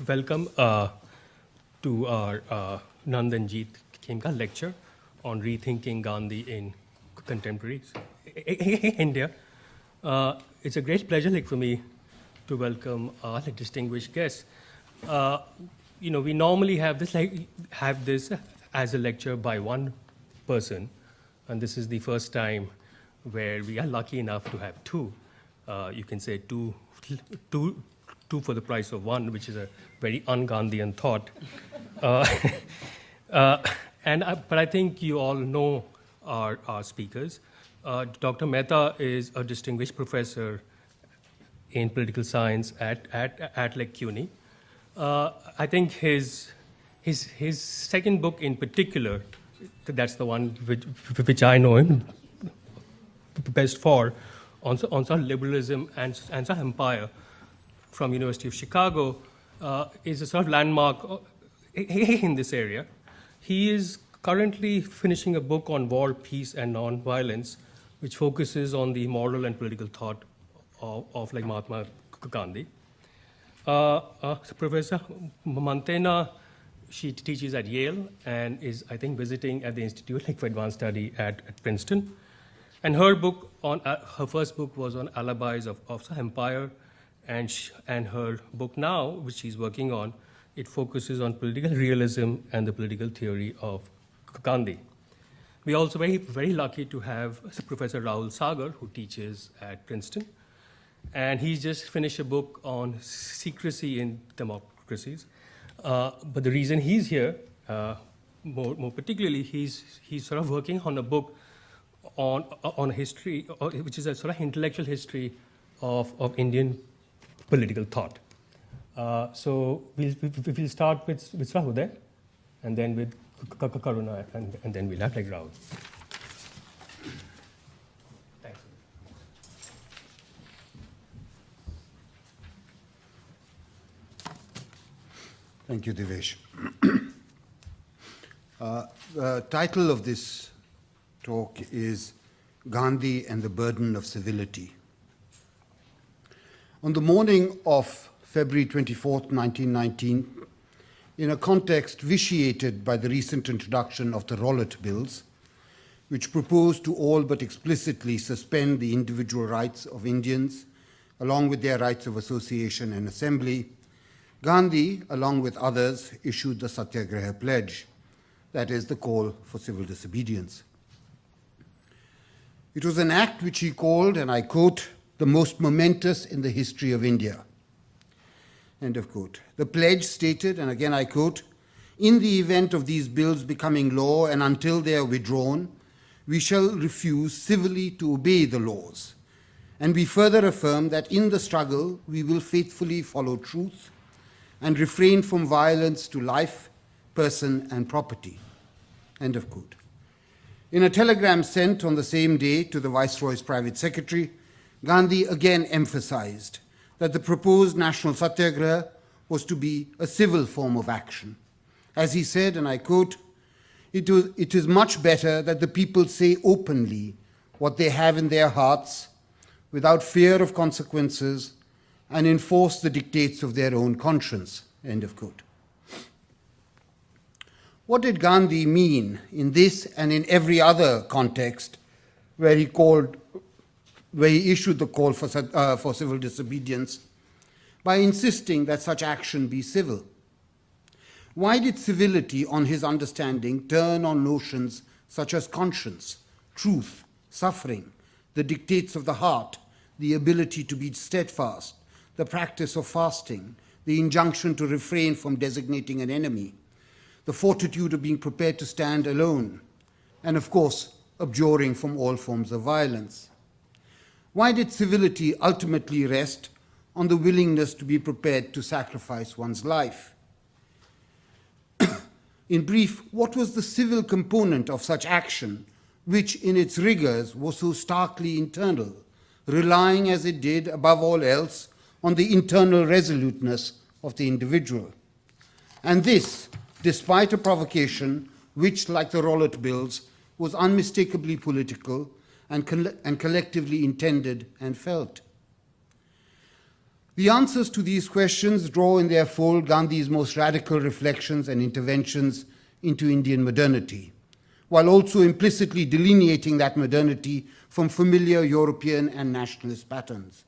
welcome to our Nand and Jeet Khemka lecture on rethinking Gandhi in contemporary India. It's a great pleasure for me to welcome our distinguished guests. We normally have this as a lecture by one person, and this is the first time where we are lucky enough to have two. You can say two for the price of one, which is a very un-Gandhian thought. But I think you all know our speakers. Dr. Mehta is a distinguished professor in political science at CUNY. I think his second book in particular, that's the one which I know him best for, on liberalism and empire, from University of Chicago, is a sort of landmark in this area. He is currently finishing a book on war, peace, and nonviolence, which focuses on the moral and political thought of Mahatma Gandhi. Professor Mantena, she teaches at Yale and is, I think, visiting at the Institute for Advanced Study at Princeton. And her book her first book was on alibis of empire, and her book now, which she's working on, it focuses on political realism and the political theory of Gandhi. We're also very, very lucky to have Professor Rahul Sagar, who teaches at Princeton, and he's just finished a book on secrecy in democracies. But the reason he's here, more particularly, he's sort of working on a book on history, which is a sort of intellectual history of Indian political thought. So we'll start with Uday, and then with Karuna, and then we'll have Rahul. Thanks. Thank you, Devesh. The title of this talk is Gandhi and the Burden of Civility. On the morning of February 24th, 1919, in a context vitiated by the recent introduction of the Rowlatt Bills, which proposed to all but explicitly suspend the individual rights of Indians, along with their rights of association and assembly, Gandhi, along with others, issued the Satyagraha Pledge, that is, the call for civil disobedience. It was an act which he called, and I quote, the most momentous in the history of India. End of quote. The pledge stated, and again I quote, in the event of these bills becoming law and until they are withdrawn, we shall refuse civilly to obey the laws. And we further affirm that in the struggle, we will faithfully follow truth and refrain from violence to life, person, and property. End of quote. In a telegram sent on the same day to the Viceroy's private secretary, Gandhi again emphasized that the proposed national satyagraha was to be a civil form of action. As he said, and I quote, it is much better that the people say openly what they have in their hearts without fear of consequences and enforce the dictates of their own conscience. End of quote. What did Gandhi mean in this and in every other context where he issued the call for civil disobedience by insisting that such action be civil? Why did civility, on his understanding, turn on notions such as conscience, truth, suffering, the dictates of the heart, the ability to be steadfast, the practice of fasting, the injunction to refrain from designating an enemy, the fortitude of being prepared to stand alone, and of course, abjuring from all forms of violence? Why did civility ultimately rest on the willingness to be prepared to sacrifice one's life? In brief, what was the civil component of such action, which in its rigors was so starkly internal, relying as it did, above all else, on the internal resoluteness of the individual? And this, despite a provocation which, like the Rowlatt Bills, was unmistakably political and collectively intended and felt. The answers to these questions draw in their fold Gandhi's most radical reflections and interventions into Indian modernity, while also implicitly delineating that modernity from familiar European and nationalist patterns.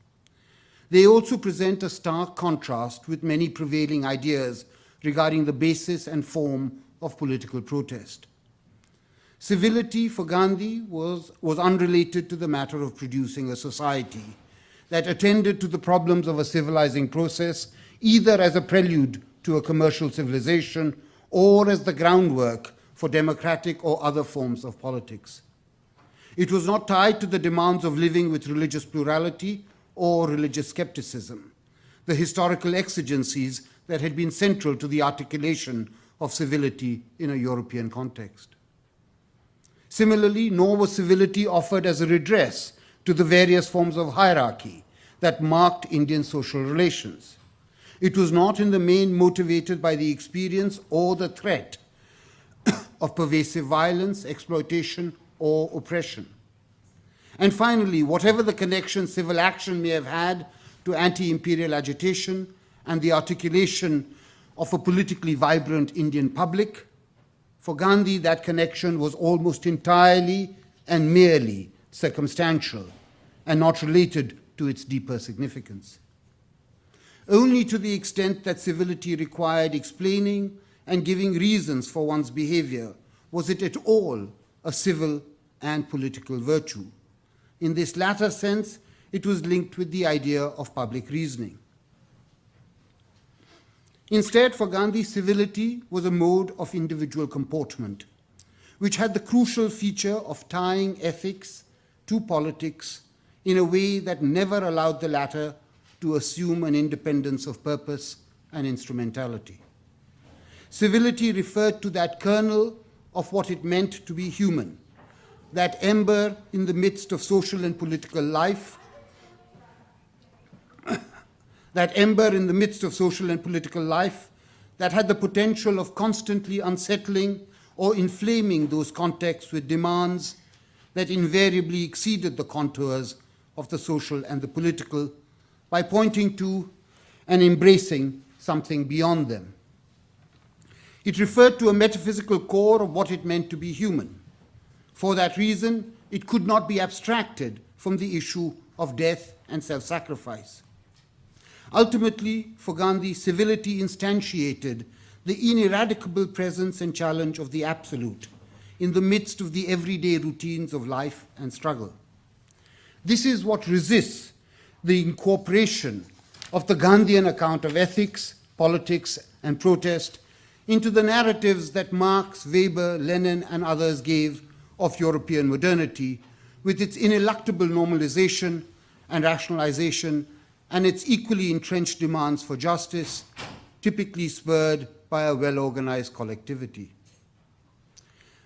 They also present a stark contrast with many prevailing ideas regarding the basis and form of political protest. Civility for Gandhi was unrelated to the matter of producing a society that attended to the problems of a civilizing process, either as a prelude to a commercial civilization or as the groundwork for democratic or other forms of politics. It was not tied to the demands of living with religious plurality or religious skepticism, the historical exigencies that had been central to the articulation of civility in a European context. Similarly, nor was civility offered as a redress to the various forms of hierarchy that marked Indian social relations. It was not in the main motivated by the experience or the threat of pervasive violence, exploitation, or oppression. And finally, whatever the connection civil action may have had to anti-imperial agitation and the articulation of a politically vibrant Indian public, for Gandhi that connection was almost entirely and merely circumstantial and not related to its deeper significance. Only to the extent that civility required explaining and giving reasons for one's behavior was it at all a civil and political virtue. In this latter sense, it was linked with the idea of public reasoning. Instead, for Gandhi, civility was a mode of individual comportment, which had the crucial feature of tying ethics to politics in a way that never allowed the latter to assume an independence of purpose and instrumentality. Civility referred to that kernel of what it meant to be human, that ember in the midst of social and political life, that had the potential of constantly unsettling or inflaming those contexts with demands that invariably exceeded the contours of the social and the political by pointing to and embracing something beyond them. It referred to a metaphysical core of what it meant to be human. For that reason, it could not be abstracted from the issue of death and self-sacrifice. Ultimately, for Gandhi, civility instantiated the ineradicable presence and challenge of the absolute in the midst of the everyday routines of life and struggle. This is what resists the incorporation of the Gandhian account of ethics, politics, and protest into the narratives that Marx, Weber, Lenin, and others gave of European modernity, with its ineluctable normalization and rationalization and its equally entrenched demands for justice, typically spurred by a well-organized collectivity.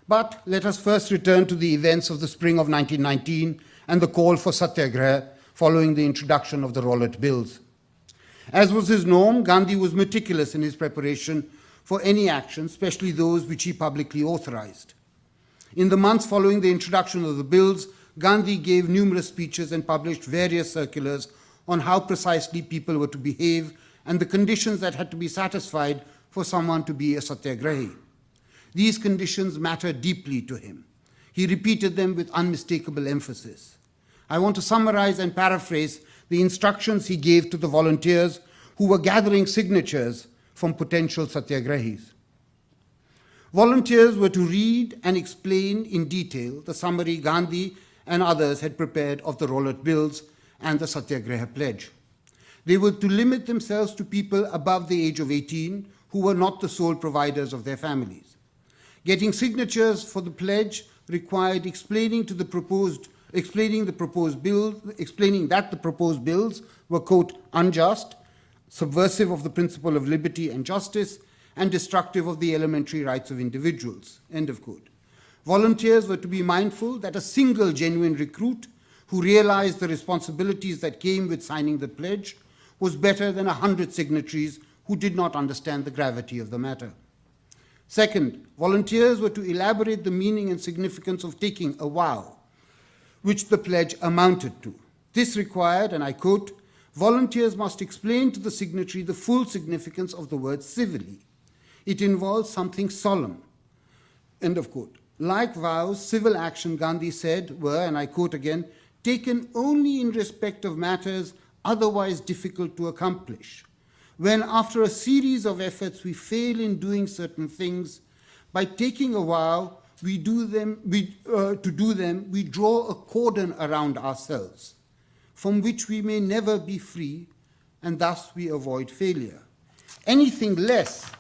But let us first return to the events of the spring of 1919 and the call for satyagraha following the introduction of the Rowlatt Bills. As was his norm, Gandhi was meticulous in his preparation for any action, especially those which he publicly authorized. In the months following the introduction of the bills, Gandhi gave numerous speeches and published various circulars on how precisely people were to behave and the conditions that had to be satisfied for someone to be a satyagrahi. These conditions mattered deeply to him. He repeated them with unmistakable emphasis. I want to summarize and paraphrase the instructions he gave to the volunteers who were gathering signatures from potential satyagrahis. Volunteers were to read and explain in detail the summary Gandhi and others had prepared of the Rowlatt Bills and the Satyagraha Pledge. They were to limit themselves to people above the age of 18 who were not the sole providers of their families. Getting signatures for the pledge required explaining that the proposed bills were, quote, unjust, subversive of the principle of liberty and justice, and destructive of the elementary rights of individuals, end of quote. Volunteers were to be mindful that a single genuine recruit who realized the responsibilities that came with signing the pledge was better than 100 signatories who did not understand the gravity of the matter. Second, volunteers were to elaborate the meaning and significance of taking a vow, which the pledge amounted to. This required, and I quote, volunteers must explain to the signatory the full significance of the word civilly. It involves something solemn. End of quote. Like vows, civil action, Gandhi said, were, and I quote again, taken only in respect of matters otherwise difficult to accomplish. When after a series of efforts we fail in doing certain things, by taking a vow we draw a cordon around ourselves, from which we may never be free, and thus we avoid failure. Anything less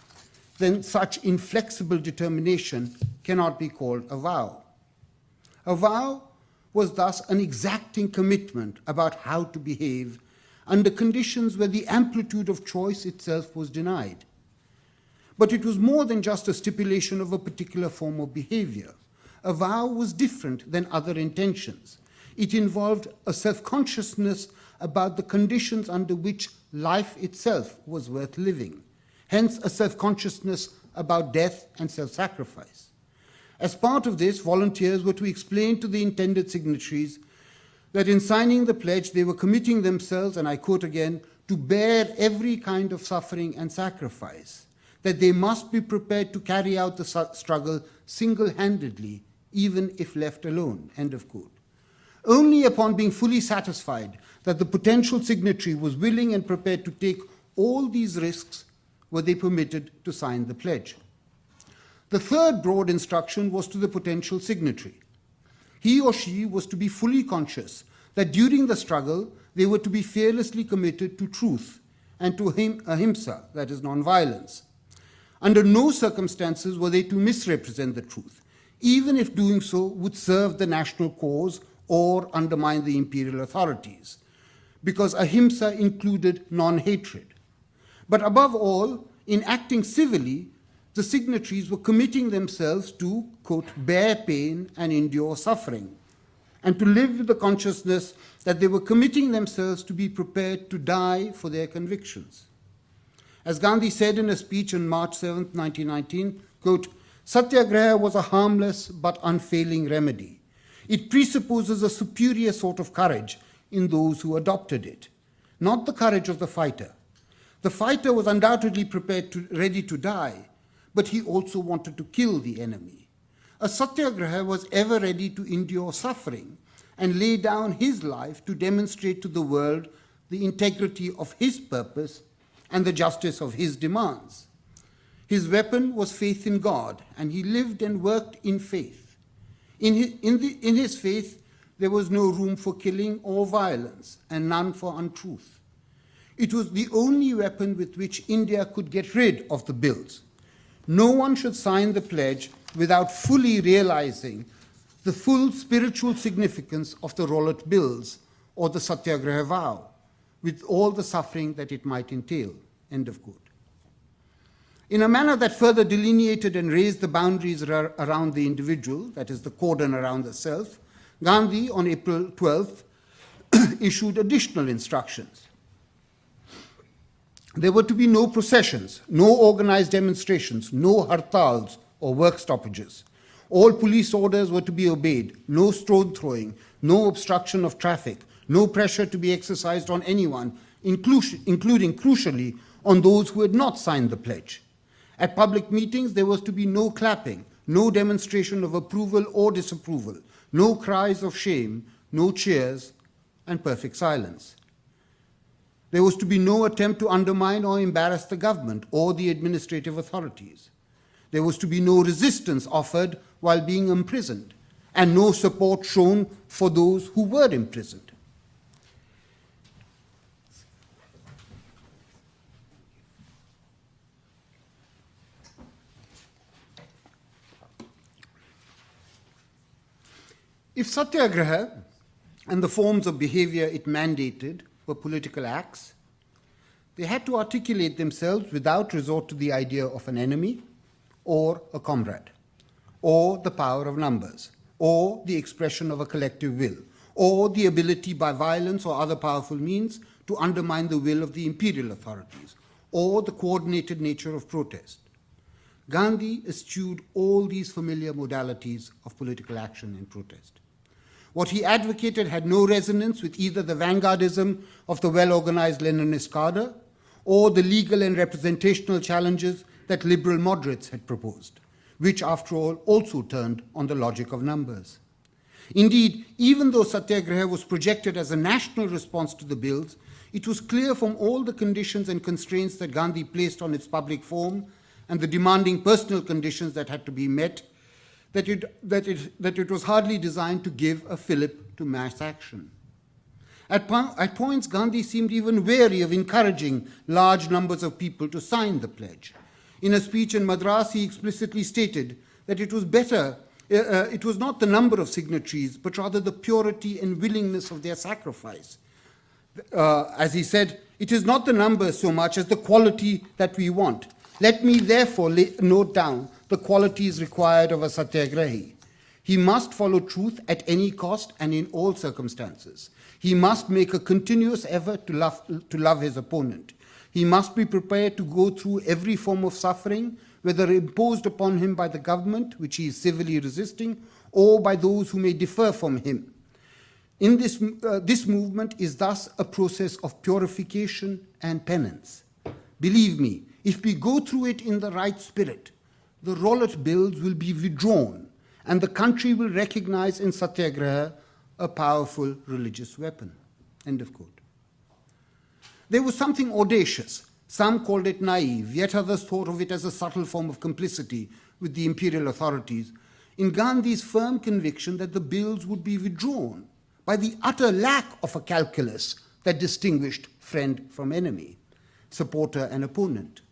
than such inflexible determination cannot be called a vow. A vow was thus an exacting commitment about how to behave under conditions where the amplitude of choice itself was denied. But it was more than just a stipulation of a particular form of behavior. A vow was different than other intentions. It involved a self-consciousness about the conditions under which life itself was worth living, hence a self-consciousness about death and self-sacrifice. As part of this, volunteers were to explain to the intended signatories that in signing the pledge they were committing themselves, and I quote again, to bear every kind of suffering and sacrifice, that they must be prepared to carry out the struggle single-handedly, even if left alone, end of quote. Only upon being fully satisfied that the potential signatory was willing and prepared to take all these risks were they permitted to sign the pledge. The third broad instruction was to the potential signatory. He or she was to be fully conscious that during the struggle they were to be fearlessly committed to truth and to ahimsa, that is nonviolence. Under no circumstances were they to misrepresent the truth, even if doing so would serve the national cause or undermine the imperial authorities, because ahimsa included non-hatred. But above all, in acting civilly, the signatories were committing themselves to, quote, bear pain and endure suffering, and to live with the consciousness that they were committing themselves to be prepared to die for their convictions. As Gandhi said in a speech on March 7, 1919, quote, Satyagraha was a harmless but unfailing remedy. It presupposes a superior sort of courage in those who adopted it, not the courage of the fighter. The fighter was undoubtedly ready to die, but he also wanted to kill the enemy. A satyagraha was ever ready to endure suffering and lay down his life to demonstrate to the world the integrity of his purpose and the justice of his demands. His weapon was faith in God, and he lived and worked in faith. In his faith, there was no room for killing or violence, and none for untruth. It was the only weapon with which India could get rid of the bills. No one should sign the pledge without fully realizing the full spiritual significance of the Rowlatt Bills or the Satyagraha vow, with all the suffering that it might entail, end of quote. In a manner that further delineated and raised the boundaries around the individual, that is the cordon around the self, Gandhi on April 12th issued additional instructions. There were to be no processions, no organized demonstrations, no hartals or work stoppages. All police orders were to be obeyed, no stone throwing, no obstruction of traffic, no pressure to be exercised on anyone, including crucially on those who had not signed the pledge. At public meetings, there was to be no clapping, no demonstration of approval or disapproval, no cries of shame, no cheers, and perfect silence. There was to be no attempt to undermine or embarrass the government or the administrative authorities. There was to be no resistance offered while being imprisoned, and no support shown for those who were imprisoned. If satyagraha and the forms of behavior it mandated were political acts, they had to articulate themselves without resort to the idea of an enemy or a comrade, or the power of numbers, or the expression of a collective will, or the ability by violence or other powerful means to undermine the will of the imperial authorities, or the coordinated nature of protest. Gandhi eschewed all these familiar modalities of political action and protest. What he advocated had no resonance with either the vanguardism of the well-organized Leninist cadre or the legal and representational challenges that liberal moderates had proposed, which, after all, also turned on the logic of numbers. Indeed, even though Satyagraha was projected as a national response to the bills, it was clear from all the conditions and constraints that Gandhi placed on its public form and the demanding personal conditions that had to be met, that it was hardly designed to give a fillip to mass action. At points, Gandhi seemed even wary of encouraging large numbers of people to sign the pledge. In a speech in Madras, he explicitly stated that it was not the number of signatories, but rather the purity and willingness of their sacrifice. As he said, it is not the number so much as the quality that we want. Let me therefore note down the qualities required of a satyagrahi. He must follow truth at any cost and in all circumstances. He must make a continuous effort to love his opponent. He must be prepared to go through every form of suffering, whether imposed upon him by the government, which he is civilly resisting, or by those who may differ from him. In this movement is thus a process of purification and penance. Believe me, if we go through it in the right spirit, the Rollet bills will be withdrawn, and the country will recognize in Satyagraha a powerful religious weapon. End of quote. There was something audacious. Some called it naive, yet others thought of it as a subtle form of complicity with the imperial authorities, in Gandhi's firm conviction that the bills would be withdrawn by the utter lack of a calculus that distinguished friend from enemy, supporter and opponent.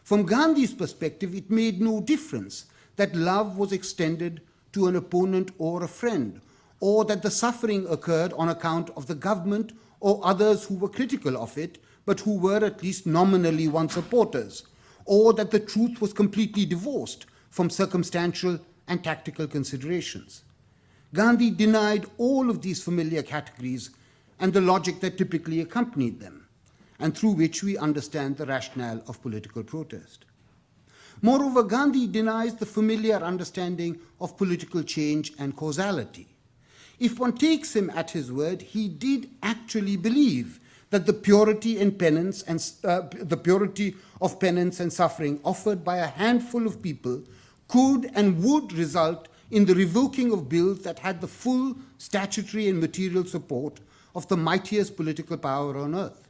From Gandhi's perspective, it made no difference that love was extended to an opponent or a friend, or that the suffering occurred on account of the government or others who were critical of it, but who were at least nominally one's supporters, or that the truth was completely divorced from circumstantial and tactical considerations. Gandhi denied all of these familiar categories and the logic that typically accompanied them, and through which we understand the rationale of political protest. Moreover, Gandhi denies the familiar understanding of political change and causality. If one takes him at his word, he did actually believe that the purity of penance and suffering offered by a handful of people could and would result in the revoking of bills that had the full statutory and material support of the mightiest political power on earth.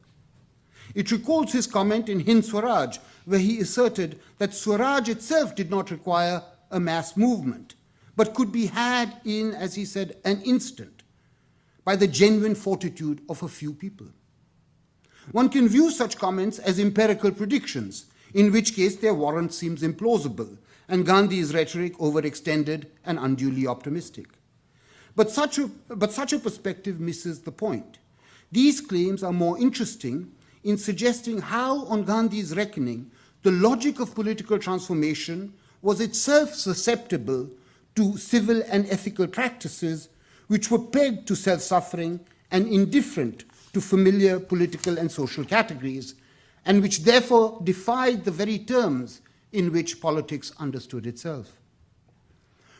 It recalls his comment in Hind Swaraj, where he asserted that Swaraj itself did not require a mass movement, but could be had in, as he said, an instant, by the genuine fortitude of a few people. One can view such comments as empirical predictions, in which case their warrant seems implausible, and Gandhi's rhetoric overextended and unduly optimistic. But such a perspective misses the point. These claims are more interesting in suggesting how, on Gandhi's reckoning, the logic of political transformation was itself susceptible to civil and ethical practices which were pegged to self-suffering and indifferent to familiar political and social categories, and which therefore defied the very terms in which politics understood itself.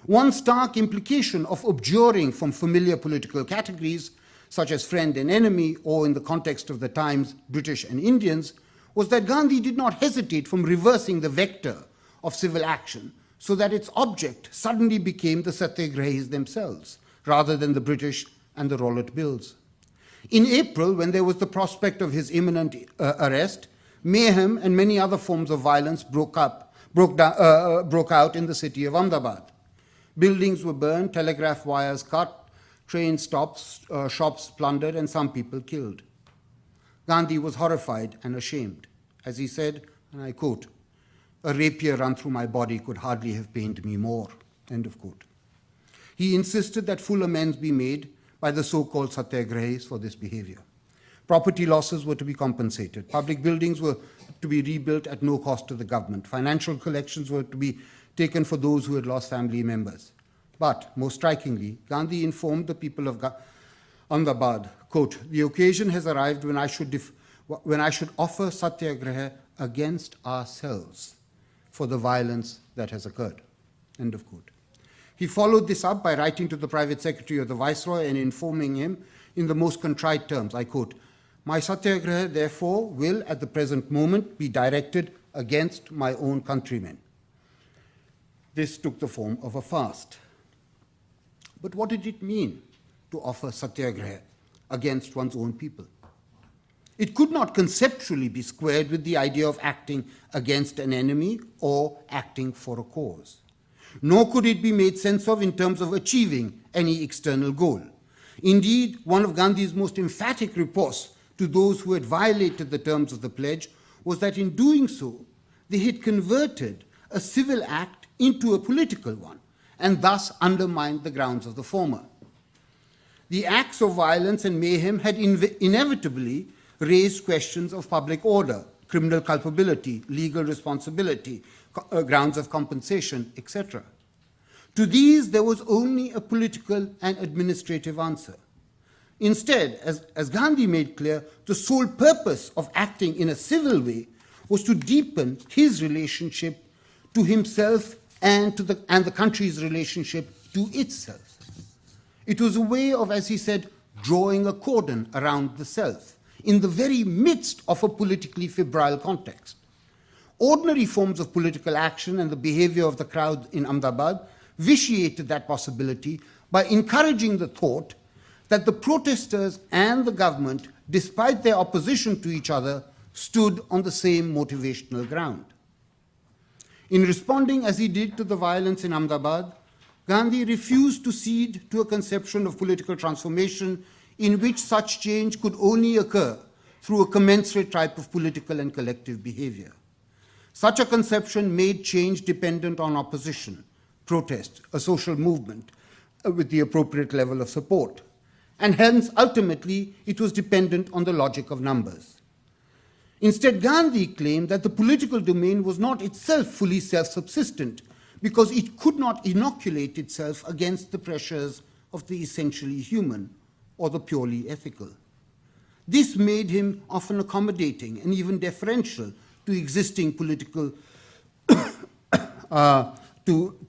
One stark implication of abjuring from familiar political categories, such as friend and enemy, or in the context of the times, British and Indians, was that Gandhi did not hesitate from reversing the vector of civil action so that its object suddenly became the satyagrahis themselves, rather than the British and the Rollet bills. In April, when there was the prospect of his imminent arrest, mayhem and many other forms of violence broke out in the city of Ahmedabad. Buildings were burned, telegraph wires cut, train stops, shops plundered, and some people killed. Gandhi was horrified and ashamed. As he said, and I quote, "A rapier run through my body could hardly have pained me more." End of quote. He insisted that full amends be made by the so-called satyagrahis for this behavior. Property losses were to be compensated. Public buildings were to be rebuilt at no cost to the government. Financial collections were to be taken for those who had lost family members. But, most strikingly, Gandhi informed the people of Ahmedabad, quote, "The occasion has arrived when I should offer satyagraha against ourselves for the violence that has occurred." End of quote. He followed this up by writing to the private secretary of the Viceroy and informing him in the most contrite terms, I quote, "My satyagraha, therefore, will at the present moment be directed against my own countrymen." This took the form of a fast. But what did it mean to offer satyagraha against one's own people? It could not conceptually be squared with the idea of acting against an enemy or acting for a cause. Nor could it be made sense of in terms of achieving any external goal. Indeed, one of Gandhi's most emphatic reports to those who had violated the terms of the pledge was that in doing so, they had converted a civil act into a political one, and thus undermined the grounds of the former. The acts of violence and mayhem had inevitably raised questions of public order, criminal culpability, legal responsibility, grounds of compensation, etc. To these, there was only a political and administrative answer. Instead, as Gandhi made clear, the sole purpose of acting in a civil way was to deepen his relationship to himself and the country's relationship to itself. It was a way of, as he said, drawing a cordon around the self in the very midst of a politically febrile context. Ordinary forms of political action and the behavior of the crowd in Ahmedabad vitiated that possibility by encouraging the thought that the protesters and the government, despite their opposition to each other, stood on the same motivational ground. In responding as he did to the violence in Ahmedabad, Gandhi refused to cede to a conception of political transformation in which such change could only occur through a commensurate type of political and collective behavior. Such a conception made change dependent on opposition, protest, a social movement with the appropriate level of support, and hence, ultimately, it was dependent on the logic of numbers. Instead, Gandhi claimed that the political domain was not itself fully self-subsistent because it could not inoculate itself against the pressures of the essentially human or the purely ethical. This made him often accommodating and even deferential to existing political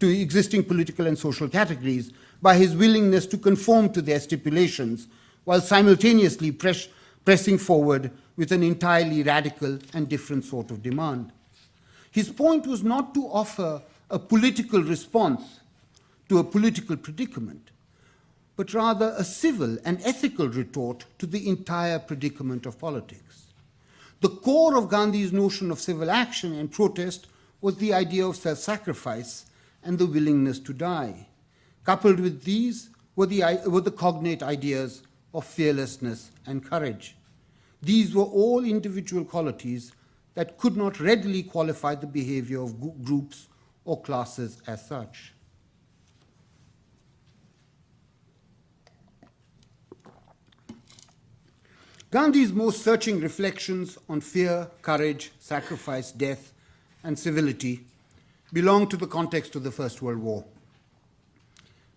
existing political and social categories by his willingness to conform to their stipulations while simultaneously pressing forward with an entirely radical and different sort of demand. His point was not to offer a political response to a political predicament, but rather a civil and ethical retort to the entire predicament of politics. The core of Gandhi's notion of civil action and protest was the idea of self-sacrifice and the willingness to die. Coupled with these were the cognate ideas of fearlessness and courage. These were all individual qualities that could not readily qualify the behavior of groups or classes as such. Gandhi's most searching reflections on fear, courage, sacrifice, death, and civility belong to the context of the First World War.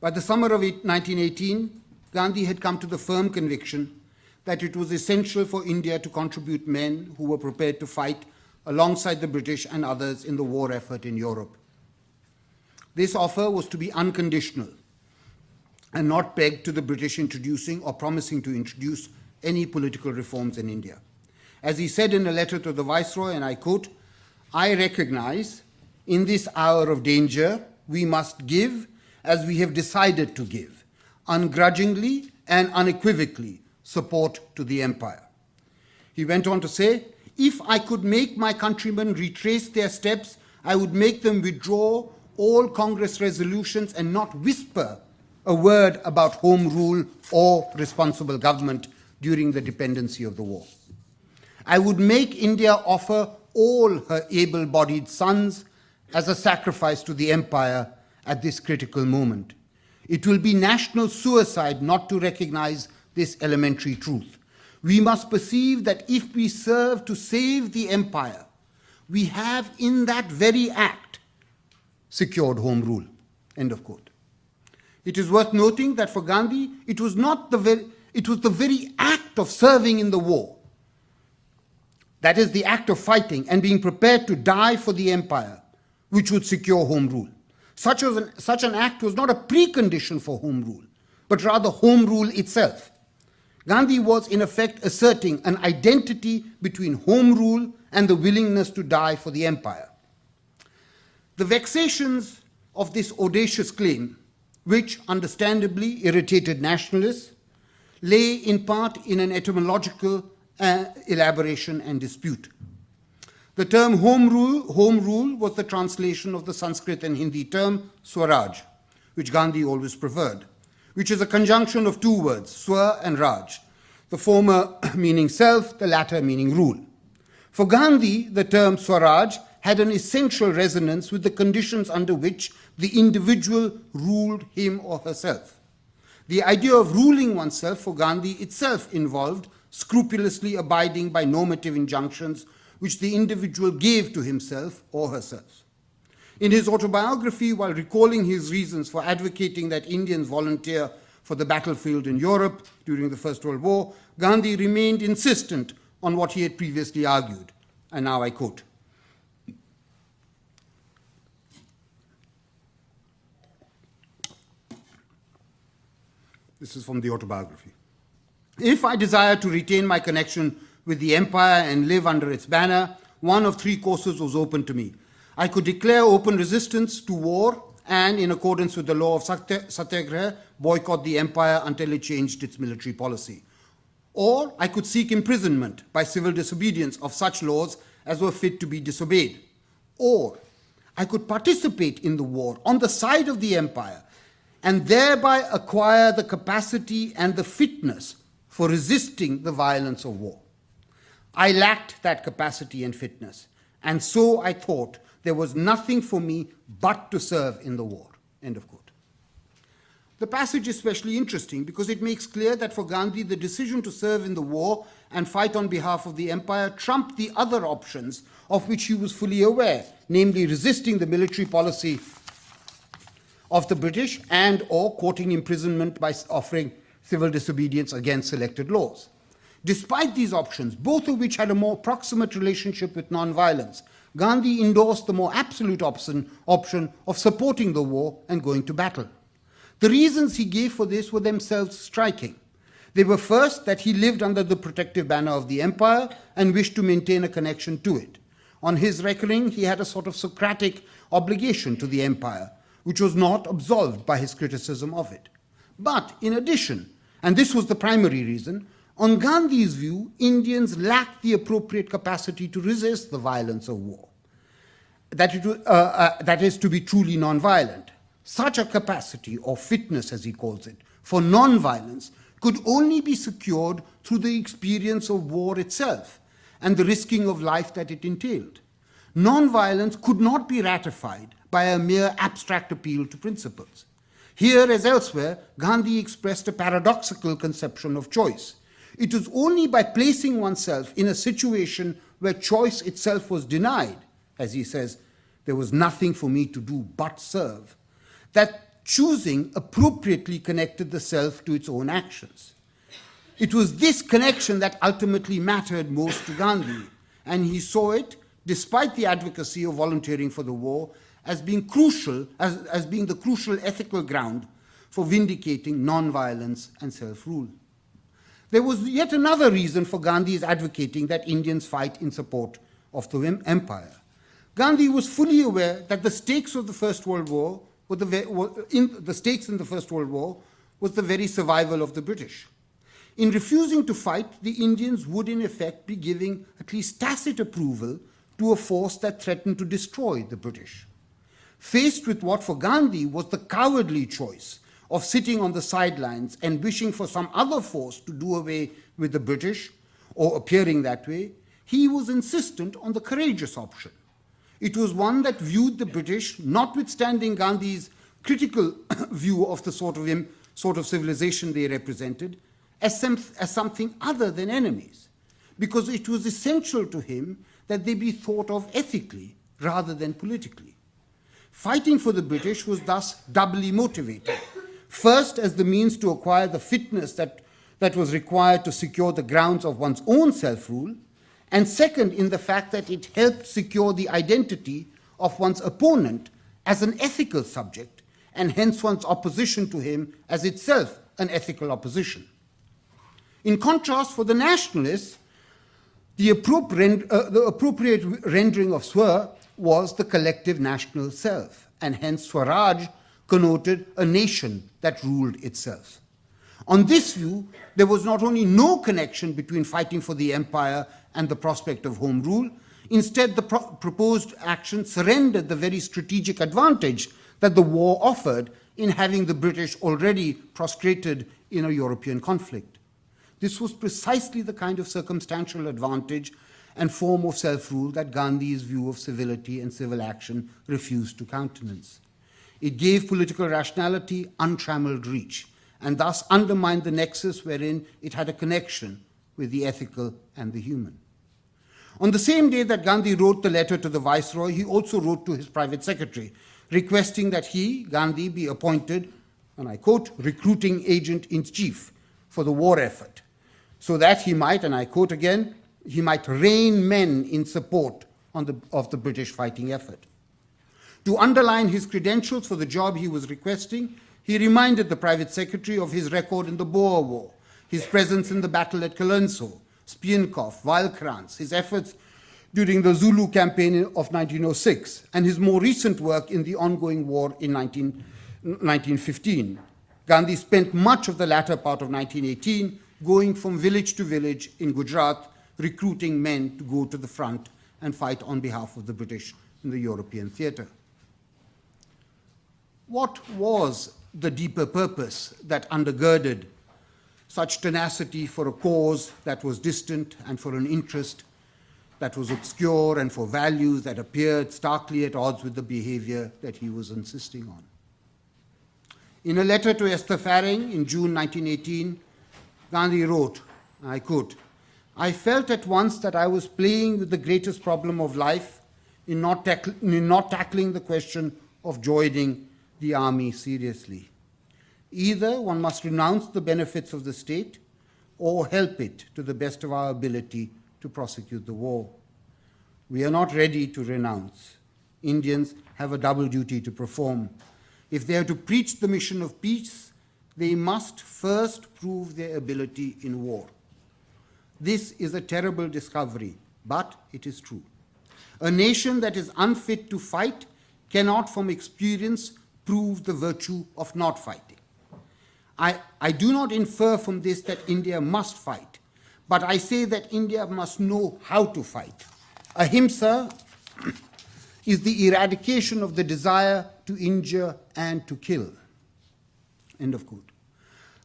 By the summer of 1918, Gandhi had come to the firm conviction that it was essential for India to contribute men who were prepared to fight alongside the British and others in the war effort in Europe. This offer was to be unconditional and not pegged to the British introducing or promising to introduce any political reforms in India. As he said in a letter to the Viceroy, and I quote, "I recognize in this hour of danger we must give as we have decided to give, ungrudgingly and unequivocally, support to the empire." He went on to say, "If I could make my countrymen retrace their steps, I would make them withdraw all Congress resolutions and not whisper a word about home rule or responsible government during the dependency of the war. I would make India offer all her able-bodied sons as a sacrifice to the empire at this critical moment. It will be national suicide not to recognize this elementary truth. We must perceive that if we serve to save the empire, we have in that very act secured home rule." End of quote. It is worth noting that for Gandhi, it was the very act of serving in the war, that is, the act of fighting and being prepared to die for the empire, which would secure home rule. Such an act was not a precondition for home rule, but rather home rule itself. Gandhi was in effect asserting an identity between home rule and the willingness to die for the empire. The vexations of this audacious claim, which understandably irritated nationalists, lay in part in an etymological elaboration and dispute. The term home rule was the translation of the Sanskrit and Hindi term Swaraj, which Gandhi always preferred, which is a conjunction of two words, Swar and Raj, the former meaning self, the latter meaning rule. For Gandhi, the term Swaraj had an essential resonance with the conditions under which the individual ruled him or herself. The idea of ruling oneself for Gandhi itself involved scrupulously abiding by normative injunctions which the individual gave to himself or herself. In his autobiography, while recalling his reasons for advocating that Indians volunteer for the battlefield in Europe during the First World War, Gandhi remained insistent on what he had previously argued. And now I quote. This is from the autobiography. If I desire to retain my connection with the empire and live under its banner, one of three courses was open to me. I could declare open resistance to war and, in accordance with the law of Satyagraha, boycott the empire until it changed its military policy. Or I could seek imprisonment by civil disobedience of such laws as were fit to be disobeyed. Or I could participate in the war on the side of the empire and thereby acquire the capacity and the fitness for resisting the violence of war. I lacked that capacity and fitness, and so I thought there was nothing for me but to serve in the war. End of quote. The passage is especially interesting because it makes clear that for Gandhi, the decision to serve in the war and fight on behalf of the empire trumped the other options of which he was fully aware, namely resisting the military policy of the British and or courting imprisonment by offering civil disobedience against selected laws. Despite these options, both of which had a more proximate relationship with nonviolence, Gandhi endorsed the more absolute option of supporting the war and going to battle. The reasons he gave for this were themselves striking. They were first that he lived under the protective banner of the empire and wished to maintain a connection to it. On his reckoning, he had a sort of Socratic obligation to the empire, which was not absolved by his criticism of it. But in addition, and this was the primary reason, on Gandhi's view, Indians lacked the appropriate capacity to resist the violence of war. That is, to be truly nonviolent. Such a capacity, or fitness as he calls it, for nonviolence could only be secured through the experience of war itself and the risking of life that it entailed. Nonviolence could not be ratified by a mere abstract appeal to principles. Here, as elsewhere, Gandhi expressed a paradoxical conception of choice. It was only by placing oneself in a situation where choice itself was denied, as he says, there was nothing for me to do but serve, that choosing appropriately connected the self to its own actions. It was this connection that ultimately mattered most to Gandhi, and he saw it, despite the advocacy of volunteering for the war, as being crucial, as being the crucial ethical ground for vindicating nonviolence and self-rule. There was yet another reason for Gandhi's advocating that Indians fight in support of the empire. Gandhi was fully aware that the stakes of the First World War was the very survival of the British. In refusing to fight, the Indians would in effect be giving at least tacit approval to a force that threatened to destroy the British. Faced with what for Gandhi was the cowardly choice of sitting on the sidelines and wishing for some other force to do away with the British, or appearing that way, he was insistent on the courageous option. It was one that viewed the British, notwithstanding Gandhi's critical view of the sort of civilization they represented, as something other than enemies, because it was essential to him that they be thought of ethically rather than politically. Fighting for the British was thus doubly motivated. First, as the means to acquire the fitness that was required to secure the grounds of one's own self-rule, and second, in the fact that it helped secure the identity of one's opponent as an ethical subject, and hence one's opposition to him as itself an ethical opposition. In contrast, for the nationalists, the appropriate rendering of Swa was the collective national self, and hence Swaraj connoted a nation that ruled itself. On this view, there was not only no connection between fighting for the empire and the prospect of home rule, instead the proposed action surrendered the very strategic advantage that the war offered in having the British already prostrated in a European conflict. This was precisely the kind of circumstantial advantage and form of self-rule that Gandhi's view of civility and civil action refused to countenance. It gave political rationality untrammeled reach, and thus undermined the nexus wherein it had a connection with the ethical and the human. On the same day that Gandhi wrote the letter to the Viceroy, he also wrote to his private secretary, requesting that he, Gandhi, be appointed, and I quote, recruiting agent-in-chief for the war effort, so that he might, and I quote again, he might rein men in support of the British fighting effort. To underline his credentials for the job he was requesting, he reminded the private secretary of his record in the Boer War, his presence in the battle at Colenso, Spienkhof, Walkrans, his efforts during the Zulu campaign of 1906, and his more recent work in the ongoing war in 1915. Gandhi spent much of the latter part of 1918 going from village to village in Gujarat, recruiting men to go to the front and fight on behalf of the British in the European theatre. What was the deeper purpose that undergirded such tenacity for a cause that was distant and for an interest that was obscure and for values that appeared starkly at odds with the behavior that he was insisting on? In a letter to Esther Faring in June 1918, Gandhi wrote, I quote, I felt at once that I was playing with the greatest problem of life in not tackling the question of joining the army seriously. Either one must renounce the benefits of the state or help it to the best of our ability to prosecute the war. We are not ready to renounce. Indians have a double duty to perform. If they are to preach the mission of peace, they must first prove their ability in war. This is a terrible discovery, but it is true. A nation that is unfit to fight cannot from experience prove the virtue of not fighting. I do not infer from this that India must fight, but I say that India must know how to fight. Ahimsa is the eradication of the desire to injure and to kill. End of quote.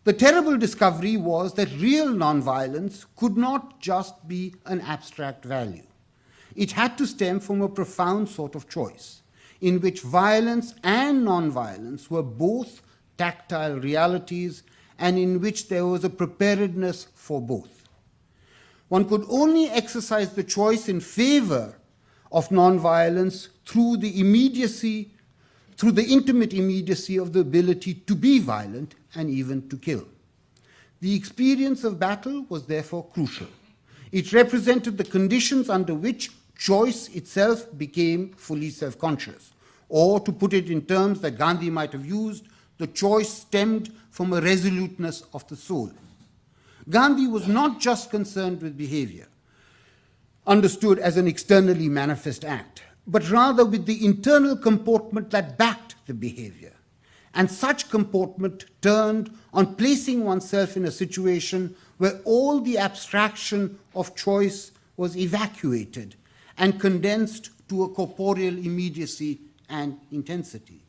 The terrible discovery was that real nonviolence could not just be an abstract value. It had to stem from a profound sort of choice, in which violence and nonviolence were both tactile realities and in which there was a preparedness for both. One could only exercise the choice in favor of nonviolence through the intimate immediacy of the ability to be violent and even to kill. The experience of battle was therefore crucial. It represented the conditions under which choice itself became fully self-conscious. Or, to put it in terms that Gandhi might have used, the choice stemmed from a resoluteness of the soul. Gandhi was not just concerned with behavior, understood as an externally manifest act, but rather with the internal comportment that backed the behavior. And such comportment turned on placing oneself in a situation where all the abstraction of choice was evacuated and condensed to a corporeal immediacy and intensity.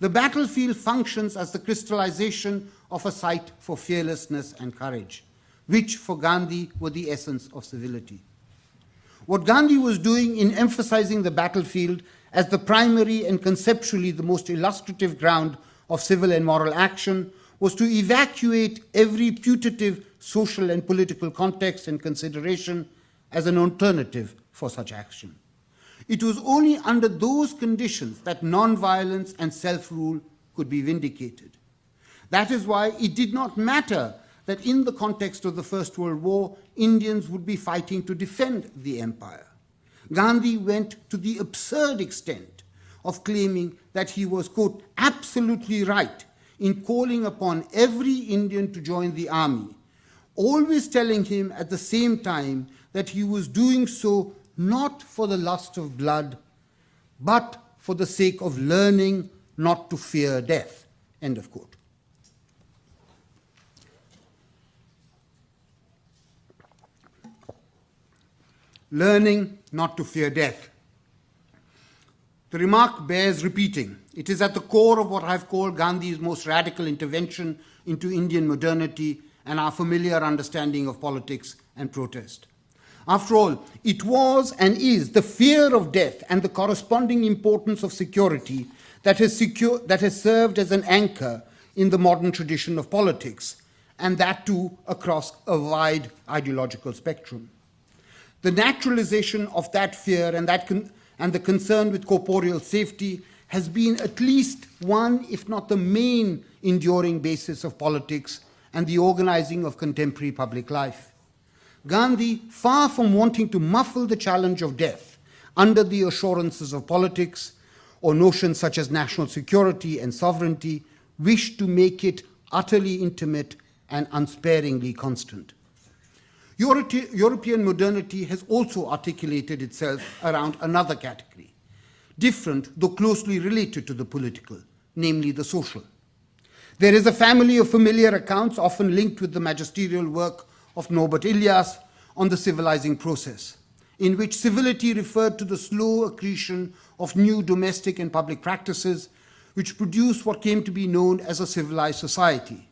The battlefield functions as the crystallization of a site for fearlessness and courage, which for Gandhi were the essence of civility. What Gandhi was doing in emphasizing the battlefield as the primary and conceptually the most illustrative ground of civil and moral action was to evacuate every putative social and political context and consideration as an alternative for such action. It was only under those conditions that nonviolence and self-rule could be vindicated. That is why it did not matter that in the context of the First World War, Indians would be fighting to defend the empire. Gandhi went to the absurd extent of claiming that he was, quote, absolutely right in calling upon every Indian to join the army, always telling him at the same time that he was doing so not for the lust of blood, but for the sake of learning not to fear death, end of quote. Learning not to fear death. The remark bears repeating. It is at the core of what I've called Gandhi's most radical intervention into Indian modernity and our familiar understanding of politics and protest. After all, it was and is the fear of death and the corresponding importance of security that has served as an anchor in the modern tradition of politics, and that too across a wide ideological spectrum. The naturalization of that fear and the concern with corporeal safety has been at least one, if not the main, enduring basis of politics and the organizing of contemporary public life. Gandhi, far from wanting to muffle the challenge of death under the assurances of politics or notions such as national security and sovereignty, wished to make it utterly intimate and unsparingly constant. European modernity has also articulated itself around another category, different though closely related to the political, namely the social. There is a family of familiar accounts often linked with the magisterial work of Norbert Elias on the civilizing process, in which civility referred to the slow accretion of new domestic and public practices which produced what came to be known as a civilized society.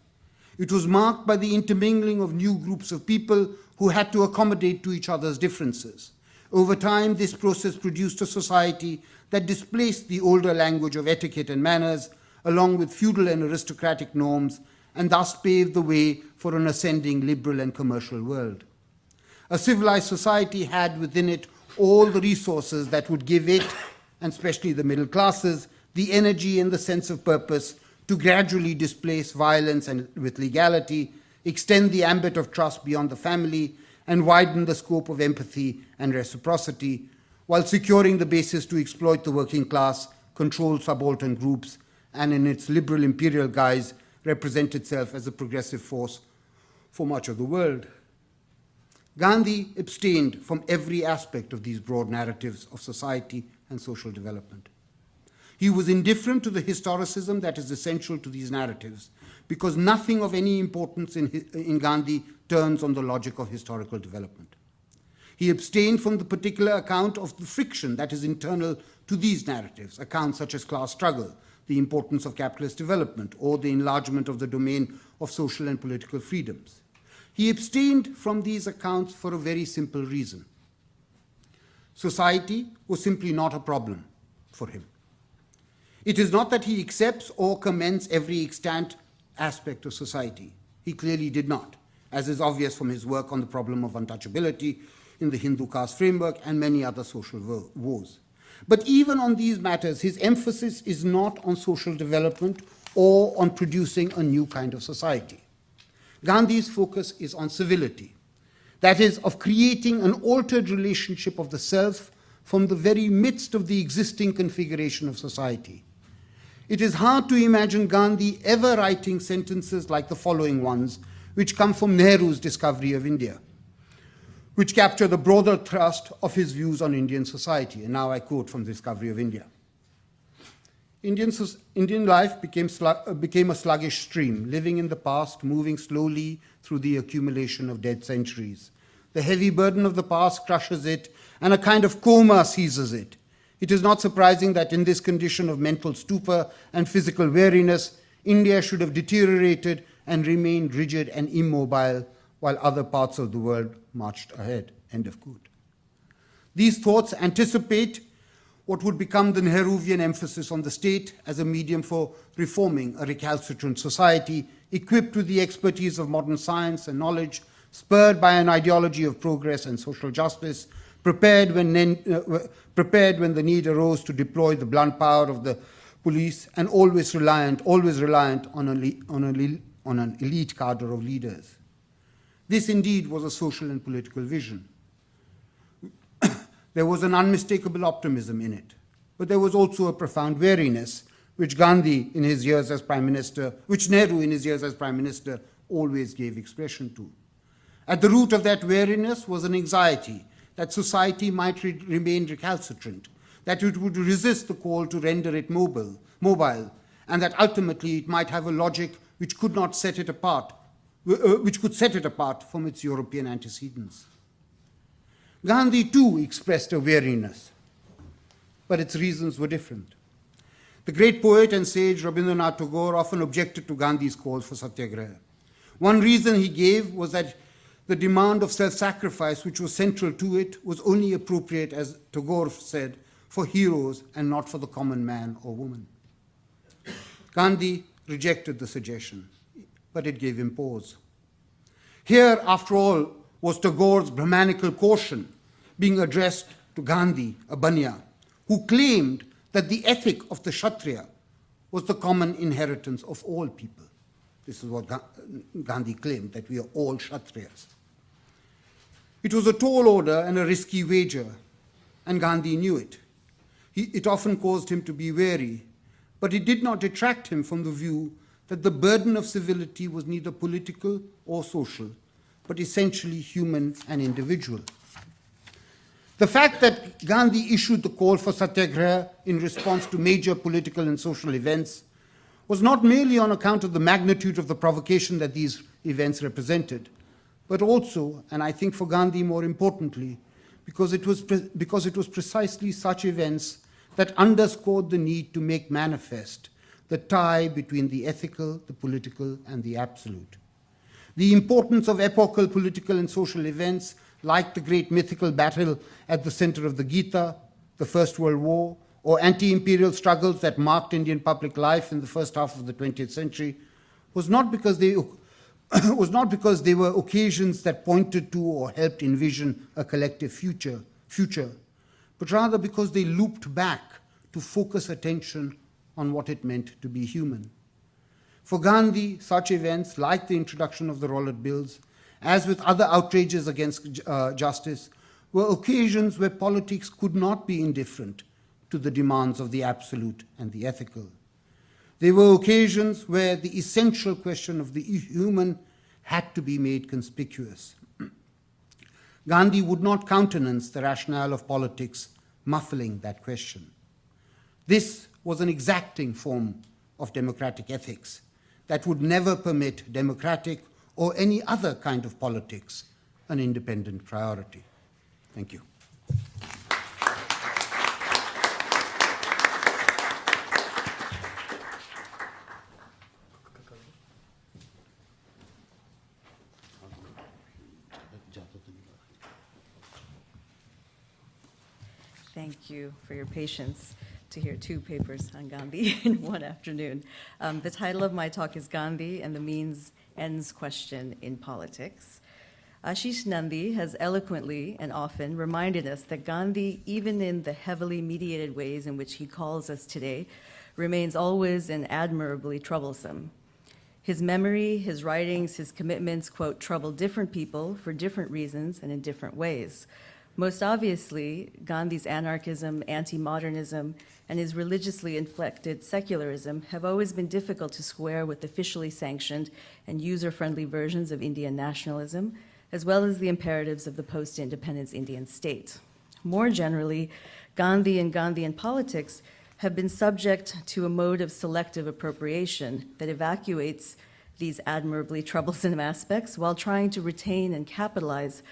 It was marked by the intermingling of new groups of people who had to accommodate to each other's differences. Over time, this process produced a society that displaced the older language of etiquette and manners, along with feudal and aristocratic norms, and thus paved the way for an ascending liberal and commercial world. A civilized society had within it all the resources that would give it, and especially the middle classes, the energy and the sense of purpose to gradually displace violence and with legality, extend the ambit of trust beyond the family, and widen the scope of empathy and reciprocity, while securing the basis to exploit the working class, control subaltern groups, and in its liberal imperial guise, represent itself as a progressive force for much of the world. Gandhi abstained from every aspect of these broad narratives of society and social development. He was indifferent to the historicism that is essential to these narratives, because nothing of any importance in Gandhi turns on the logic of historical development. He abstained from the particular account of the friction that is internal to these narratives, accounts such as class struggle, the importance of capitalist development, or the enlargement of the domain of social and political freedoms. He abstained from these accounts for a very simple reason. Society was simply not a problem for him. It is not that he accepts or commends every extant aspect of society. He clearly did not, as is obvious from his work on the problem of untouchability in the Hindu caste framework and many other social woes. But even on these matters, his emphasis is not on social development or on producing a new kind of society. Gandhi's focus is on civility, that is, of creating an altered relationship of the self from the very midst of the existing configuration of society. It is hard to imagine Gandhi ever writing sentences like the following ones, which come from Nehru's Discovery of India, which capture the broader thrust of his views on Indian society. And now I quote from Discovery of India. Indian life became a sluggish stream, living in the past, moving slowly through the accumulation of dead centuries. The heavy burden of the past crushes it, and a kind of coma seizes it. It is not surprising that in this condition of mental stupor and physical weariness, India should have deteriorated and remained rigid and immobile while other parts of the world marched ahead. End of quote. These thoughts anticipate what would become the Nehruvian emphasis on the state as a medium for reforming a recalcitrant society, equipped with the expertise of modern science and knowledge, spurred by an ideology of progress and social justice, prepared when the need arose to deploy the blunt power of the police, and always reliant on an elite cadre of leaders. This indeed was a social and political vision. There was an unmistakable optimism in it. but there was also a profound weariness, which Gandhi in his years as Prime Minister, which Nehru in his years as Prime Minister always gave expression to. At the root of that weariness was an anxiety that society might remain recalcitrant, that it would resist the call to render it mobile, and that ultimately it might have a logic which could not set it apart, which could set it apart from its European antecedents. Gandhi too expressed a weariness, but its reasons were different. The great poet and sage Rabindranath Tagore often objected to Gandhi's calls for satyagraha. One reason he gave was that the demand of self-sacrifice, which was central to it, was only appropriate, as Tagore said, for heroes and not for the common man or woman. Gandhi rejected the suggestion, but it gave him pause. Here, after all, was Tagore's Brahmanical caution being addressed to Gandhi, a Banya, who claimed that the ethic of the Kshatriya was the common inheritance of all people. This is what Gandhi claimed, that we are all Kshatriyas. It was a tall order and a risky wager, and Gandhi knew it. It often caused him to be wary, but it did not detract him from the view that the burden of civility was neither political or social, but essentially human and individual. The fact that Gandhi issued the call for satyagraha in response to major political and social events was not merely on account of the magnitude of the provocation that these events represented, but also, and I think for Gandhi more importantly, because it was precisely such events that underscored the need to make manifest the tie between the ethical, the political, and the absolute. The importance of epochal political and social events, like the great mythical battle at the center of the Gita, the First World War, or anti-imperial struggles that marked Indian public life in the first half of the 20th century, was not because they were occasions that pointed to or helped envision a collective future, but rather because they looped back to focus attention on what it meant to be human. For Gandhi, such events, like the introduction of the Rollet Bills, as with other outrages against justice, were occasions where politics could not be indifferent to the demands of the absolute and the ethical. They were occasions where the essential question of the human had to be made conspicuous. Gandhi would not countenance the rationale of politics muffling that question. This was an exacting form of democratic ethics that would never permit democratic or any other kind of politics an independent priority. Thank you. Thank you for your patience to hear two papers on Gandhi in one afternoon. The title of my talk is Gandhi and the Means-Ends Question in Politics. Ashish Nandy has eloquently and often reminded us that Gandhi, even in the heavily mediated ways in which he calls us today, remains always and admirably troublesome. His memory, his writings, his commitments, quote, trouble different people for different reasons and in different ways. Most obviously, Gandhi's anarchism, anti-modernism, and his religiously inflected secularism have always been difficult to square with officially sanctioned and user-friendly versions of Indian nationalism, as well as the imperatives of the post-independence Indian state. More generally, Gandhi and Gandhian politics have been subject to a mode of selective appropriation that evacuates these admirably troublesome aspects while trying to retain and capitalize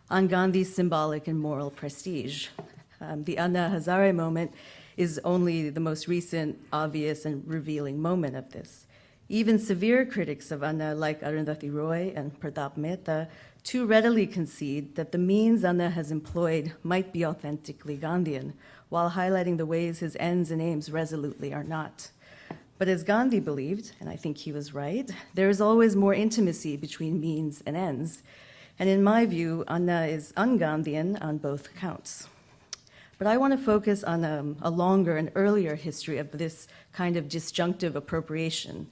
on Gandhi's symbolic and moral prestige. The Anna Hazare moment is only the most recent, obvious, and revealing moment of this. Even severe critics of Anna, like Arundhati Roy and Pratap Mehta, too readily concede that the means Anna has employed might be authentically Gandhian, while highlighting the ways his ends and aims resolutely are not. But as Gandhi believed, and I think he was right, there is always more intimacy between means and ends. And in my view, Anna is un-Gandhian on both counts. But I want to focus on a longer and earlier history of this kind of disjunctive appropriation.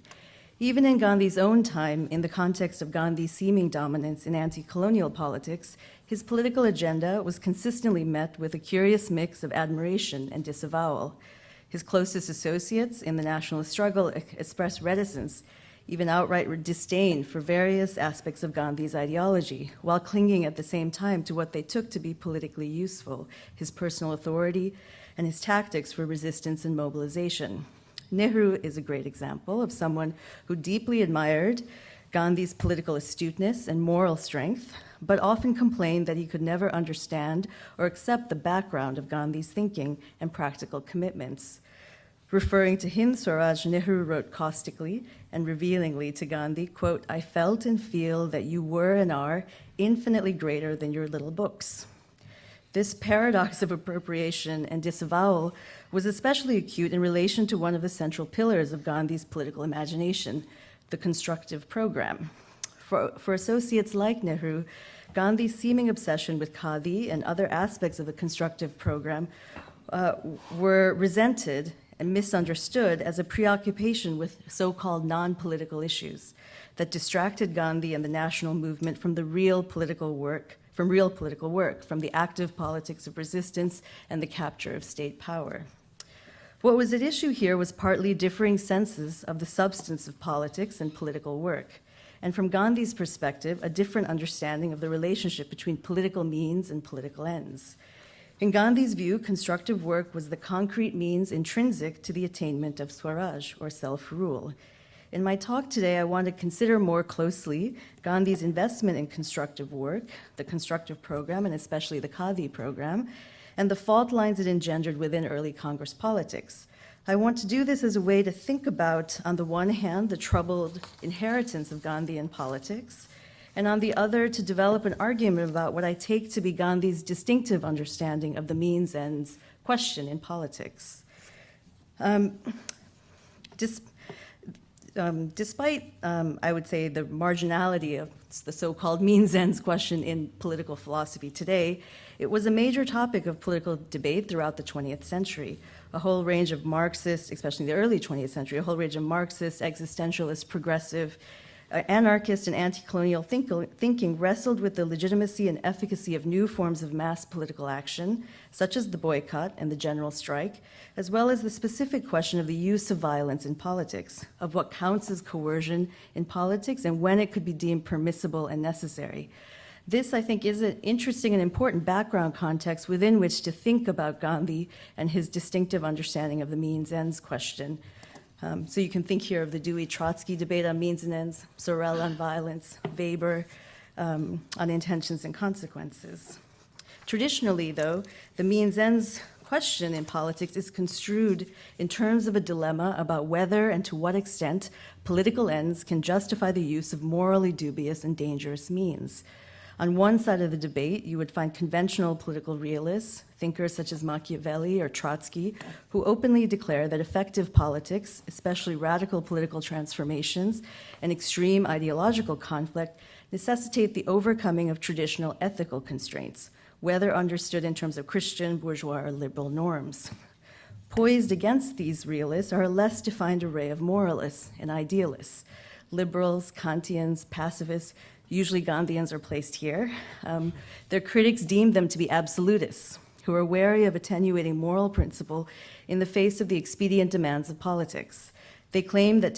Even in Gandhi's own time, in the context of Gandhi's seeming dominance in anti-colonial politics, his political agenda was consistently met with a curious mix of admiration and disavowal. His closest associates in the nationalist struggle expressed reticence, even outright disdain for various aspects of Gandhi's ideology, while clinging at the same time to what they took to be politically useful, his personal authority and his tactics for resistance and mobilization. Nehru is a great example of someone who deeply admired Gandhi's political astuteness and moral strength, but often complained that he could never understand or accept the background of Gandhi's thinking and practical commitments. Referring to Hind Swaraj, Nehru wrote caustically and revealingly to Gandhi, quote, "I felt and feel that you were and are infinitely greater than your little books." This paradox of appropriation and disavowal was especially acute in relation to one of the central pillars of Gandhi's political imagination, the constructive program. For associates like Nehru, Gandhi's seeming obsession with Khadi and other aspects of the constructive program were resented and misunderstood as a preoccupation with so-called non-political issues that distracted Gandhi and the national movement from real political work, from the active politics of resistance and the capture of state power. What was at issue here was partly differing senses of the substance of politics and political work, and from Gandhi's perspective, a different understanding of the relationship between political means and political ends. In Gandhi's view, constructive work was the concrete means intrinsic to the attainment of Swaraj, or self-rule. In my talk today, I want to consider more closely Gandhi's investment in constructive work, the constructive program, and especially the Khadi program, and the fault lines it engendered within early Congress politics. I want to do this as a way to think about, on the one hand, the troubled inheritance of Gandhian politics, and on the other, to develop an argument about what I take to be Gandhi's distinctive understanding of the means-ends question in politics. Despite, I would say, the marginality of the so-called means-ends question in political philosophy today, it was a major topic of political debate throughout the 20th century. A whole range of Marxists, especially in the early 20th century, a whole range of Marxist, existentialist, progressive, anarchist, and anti-colonial thinking wrestled with the legitimacy and efficacy of new forms of mass political action, such as the boycott and the general strike, as well as the specific question of the use of violence in politics, of what counts as coercion in politics and when it could be deemed permissible and necessary. This, I think, is an interesting and important background context within which to think about Gandhi and his distinctive understanding of the means-ends question. So you can think here of the Dewey-Trotsky debate on means and ends, Sorel on violence, Weber on intentions and consequences. Traditionally, though, the means-ends question in politics is construed in terms of a dilemma about whether and to what extent political ends can justify the use of morally dubious and dangerous means. On one side of the debate, you would find conventional political realists, thinkers such as Machiavelli or Trotsky, who openly declare that effective politics, especially radical political transformations and extreme ideological conflict, necessitate the overcoming of traditional ethical constraints, whether understood in terms of Christian, bourgeois, or liberal norms. Poised against these realists are a less defined array of moralists and idealists, liberals, Kantians, pacifists. Usually Gandhians are placed here. Their critics deemed them to be absolutists, who are wary of attenuating moral principle in the face of the expedient demands of politics. They claim that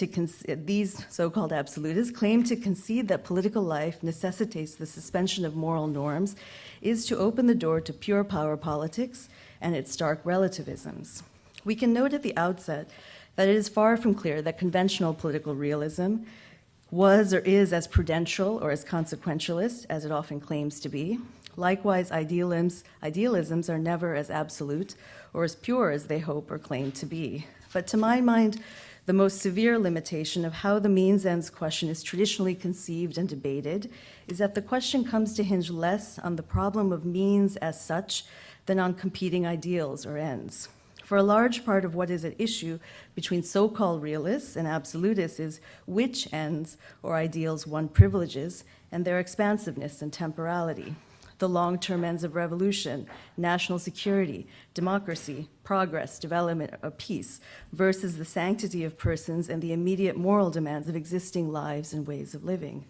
these so-called absolutists claim to concede that political life necessitates the suspension of moral norms is to open the door to pure power politics and its stark relativisms. We can note at the outset that it is far from clear that conventional political realism was or is as prudential or as consequentialist as it often claims to be. Likewise, idealisms are never as absolute or as pure as they hope or claim to be. But to my mind, the most severe limitation of how the means-ends question is traditionally conceived and debated is that the question comes to hinge less on the problem of means as such than on competing ideals or ends. For a large part of what is at issue between so-called realists and absolutists is which ends or ideals one privileges and their expansiveness and temporality. the long-term ends of revolution, national security, democracy, progress, development, or peace, versus the sanctity of persons and the immediate moral demands of existing lives and ways of living.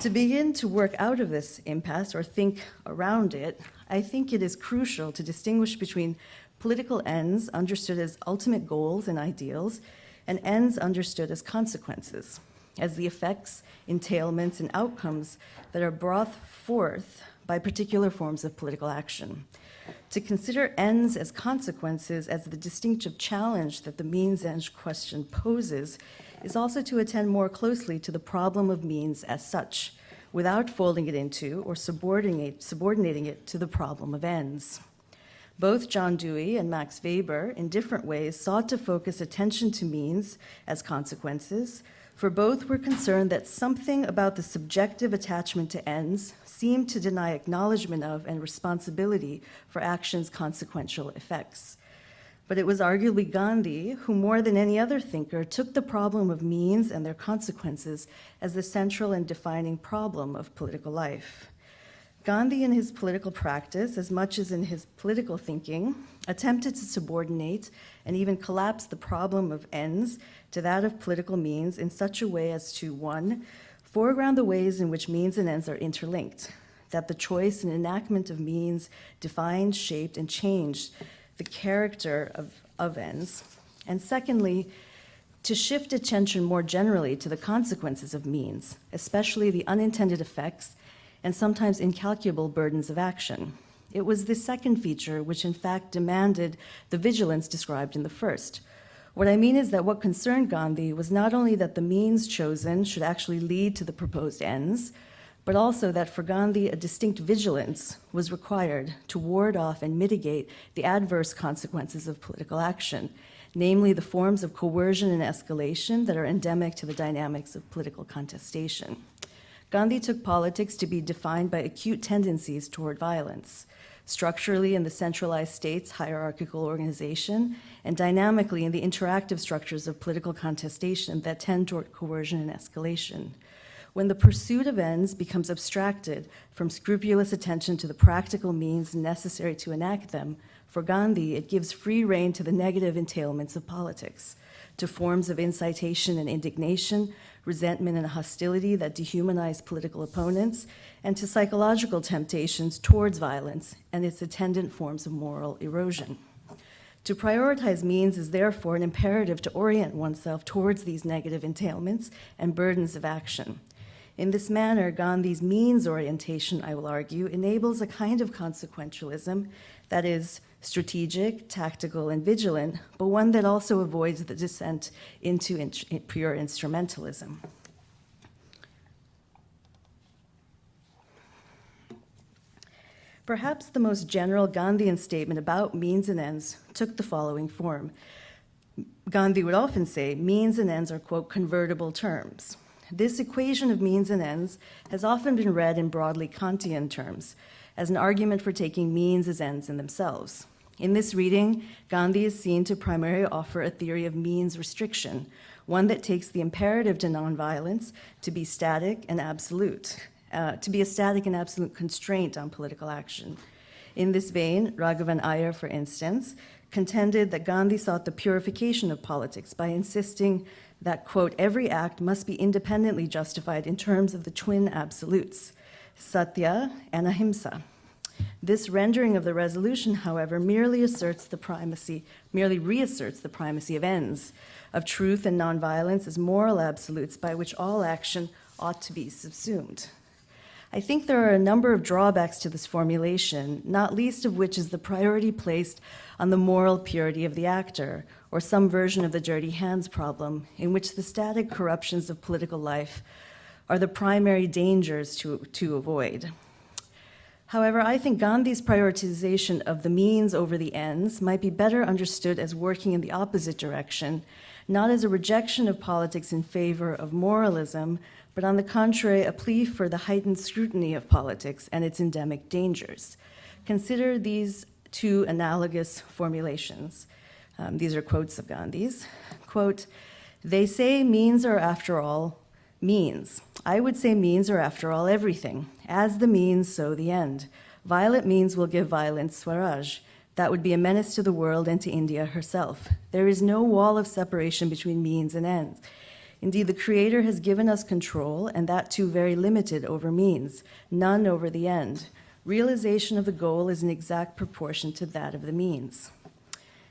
To begin to work out of this impasse or think around it, I think it is crucial to distinguish between political ends understood as ultimate goals and ideals and ends understood as consequences, as the effects, entailments, and outcomes that are brought forth by particular forms of political action. To consider ends as consequences as the distinctive challenge that the means-end question poses is also to attend more closely to the problem of means as such, without folding it into or subordinating it to the problem of ends. Both John Dewey and Max Weber, in different ways, sought to focus attention to means as consequences, for both were concerned that something about the subjective attachment to ends seemed to deny acknowledgement of and responsibility for actions' consequential effects. But it was arguably Gandhi who, more than any other thinker, took the problem of means and their consequences as the central and defining problem of political life. Gandhi, in his political practice, as much as in his political thinking, attempted to subordinate and even collapse the problem of ends to that of political means in such a way as to, one, foreground the ways in which means and ends are interlinked, that the choice and enactment of means defined, shaped, and changed the character of ends, and secondly, to shift attention more generally to the consequences of means, especially the unintended effects and sometimes incalculable burdens of action. It was this second feature which in fact demanded the vigilance described in the first. What I mean is that what concerned Gandhi was not only that the means chosen should actually lead to the proposed ends, but also that for Gandhi a distinct vigilance was required to ward off and mitigate the adverse consequences of political action, namely the forms of coercion and escalation that are endemic to the dynamics of political contestation. Gandhi took politics to be defined by acute tendencies toward violence, structurally in the centralized state's hierarchical organization, and dynamically in the interactive structures of political contestation that tend toward coercion and escalation. When the pursuit of ends becomes abstracted from scrupulous attention to the practical means necessary to enact them, for Gandhi, it gives free rein to the negative entailments of politics, to forms of incitation and indignation, resentment and hostility that dehumanize political opponents, and to psychological temptations towards violence and its attendant forms of moral erosion. To prioritize means is therefore an imperative to orient oneself towards these negative entailments and burdens of action. In this manner, Gandhi's means orientation, I will argue, enables a kind of consequentialism that is strategic, tactical, and vigilant, but one that also avoids the descent into pure instrumentalism. Perhaps the most general Gandhian statement about means and ends took the following form. Gandhi would often say, means and ends are, quote, convertible terms. This equation of means and ends has often been read in broadly Kantian terms as an argument for taking means as ends in themselves. In this reading, Gandhi is seen to primarily offer a theory of means restriction, one that takes the imperative to nonviolence to be static and absolute, to be a static and absolute constraint on political action. In this vein, Raghavan Iyer, for instance, contended that Gandhi sought the purification of politics by insisting that, quote, every act must be independently justified in terms of the twin absolutes, satya and ahimsa. This rendering of the resolution, however, merely reasserts the primacy of ends, of truth and nonviolence as moral absolutes by which all action ought to be subsumed. I think there are a number of drawbacks to this formulation, not least of which is the priority placed on the moral purity of the actor, or some version of the dirty hands problem, in which the static corruptions of political life are the primary dangers to avoid. However, I think Gandhi's prioritization of the means over the ends might be better understood as working in the opposite direction, not as a rejection of politics in favor of moralism, but on the contrary, a plea for the heightened scrutiny of politics and its endemic dangers. Consider these two analogous formulations. These are quotes of Gandhi's. Quote, "They say means are, after all, means. I would say means are, after all, everything. As the means, so the end. Violent means will give violent Swaraj. That would be a menace to the world and to India herself. There is no wall of separation between means and ends. Indeed, the Creator has given us control, and that too very limited, over means, none over the end. Realization of the goal is in exact proportion to that of the means.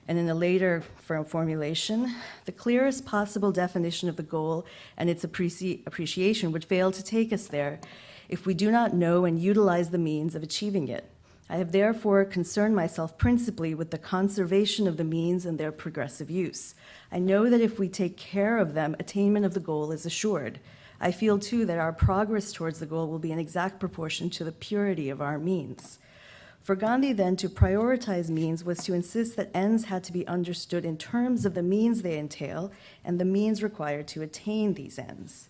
And in a later formulation, the clearest possible definition of the goal and its appreciation would fail to take us there if we do not know and utilize the means of achieving it. I have therefore concerned myself principally with the conservation of the means and their progressive use. I know that if we take care of them, attainment of the goal is assured. I feel too that our progress towards the goal will be in exact proportion to the purity of our means. For Gandhi, then, to prioritize means was to insist that ends had to be understood in terms of the means they entail and the means required to attain these ends.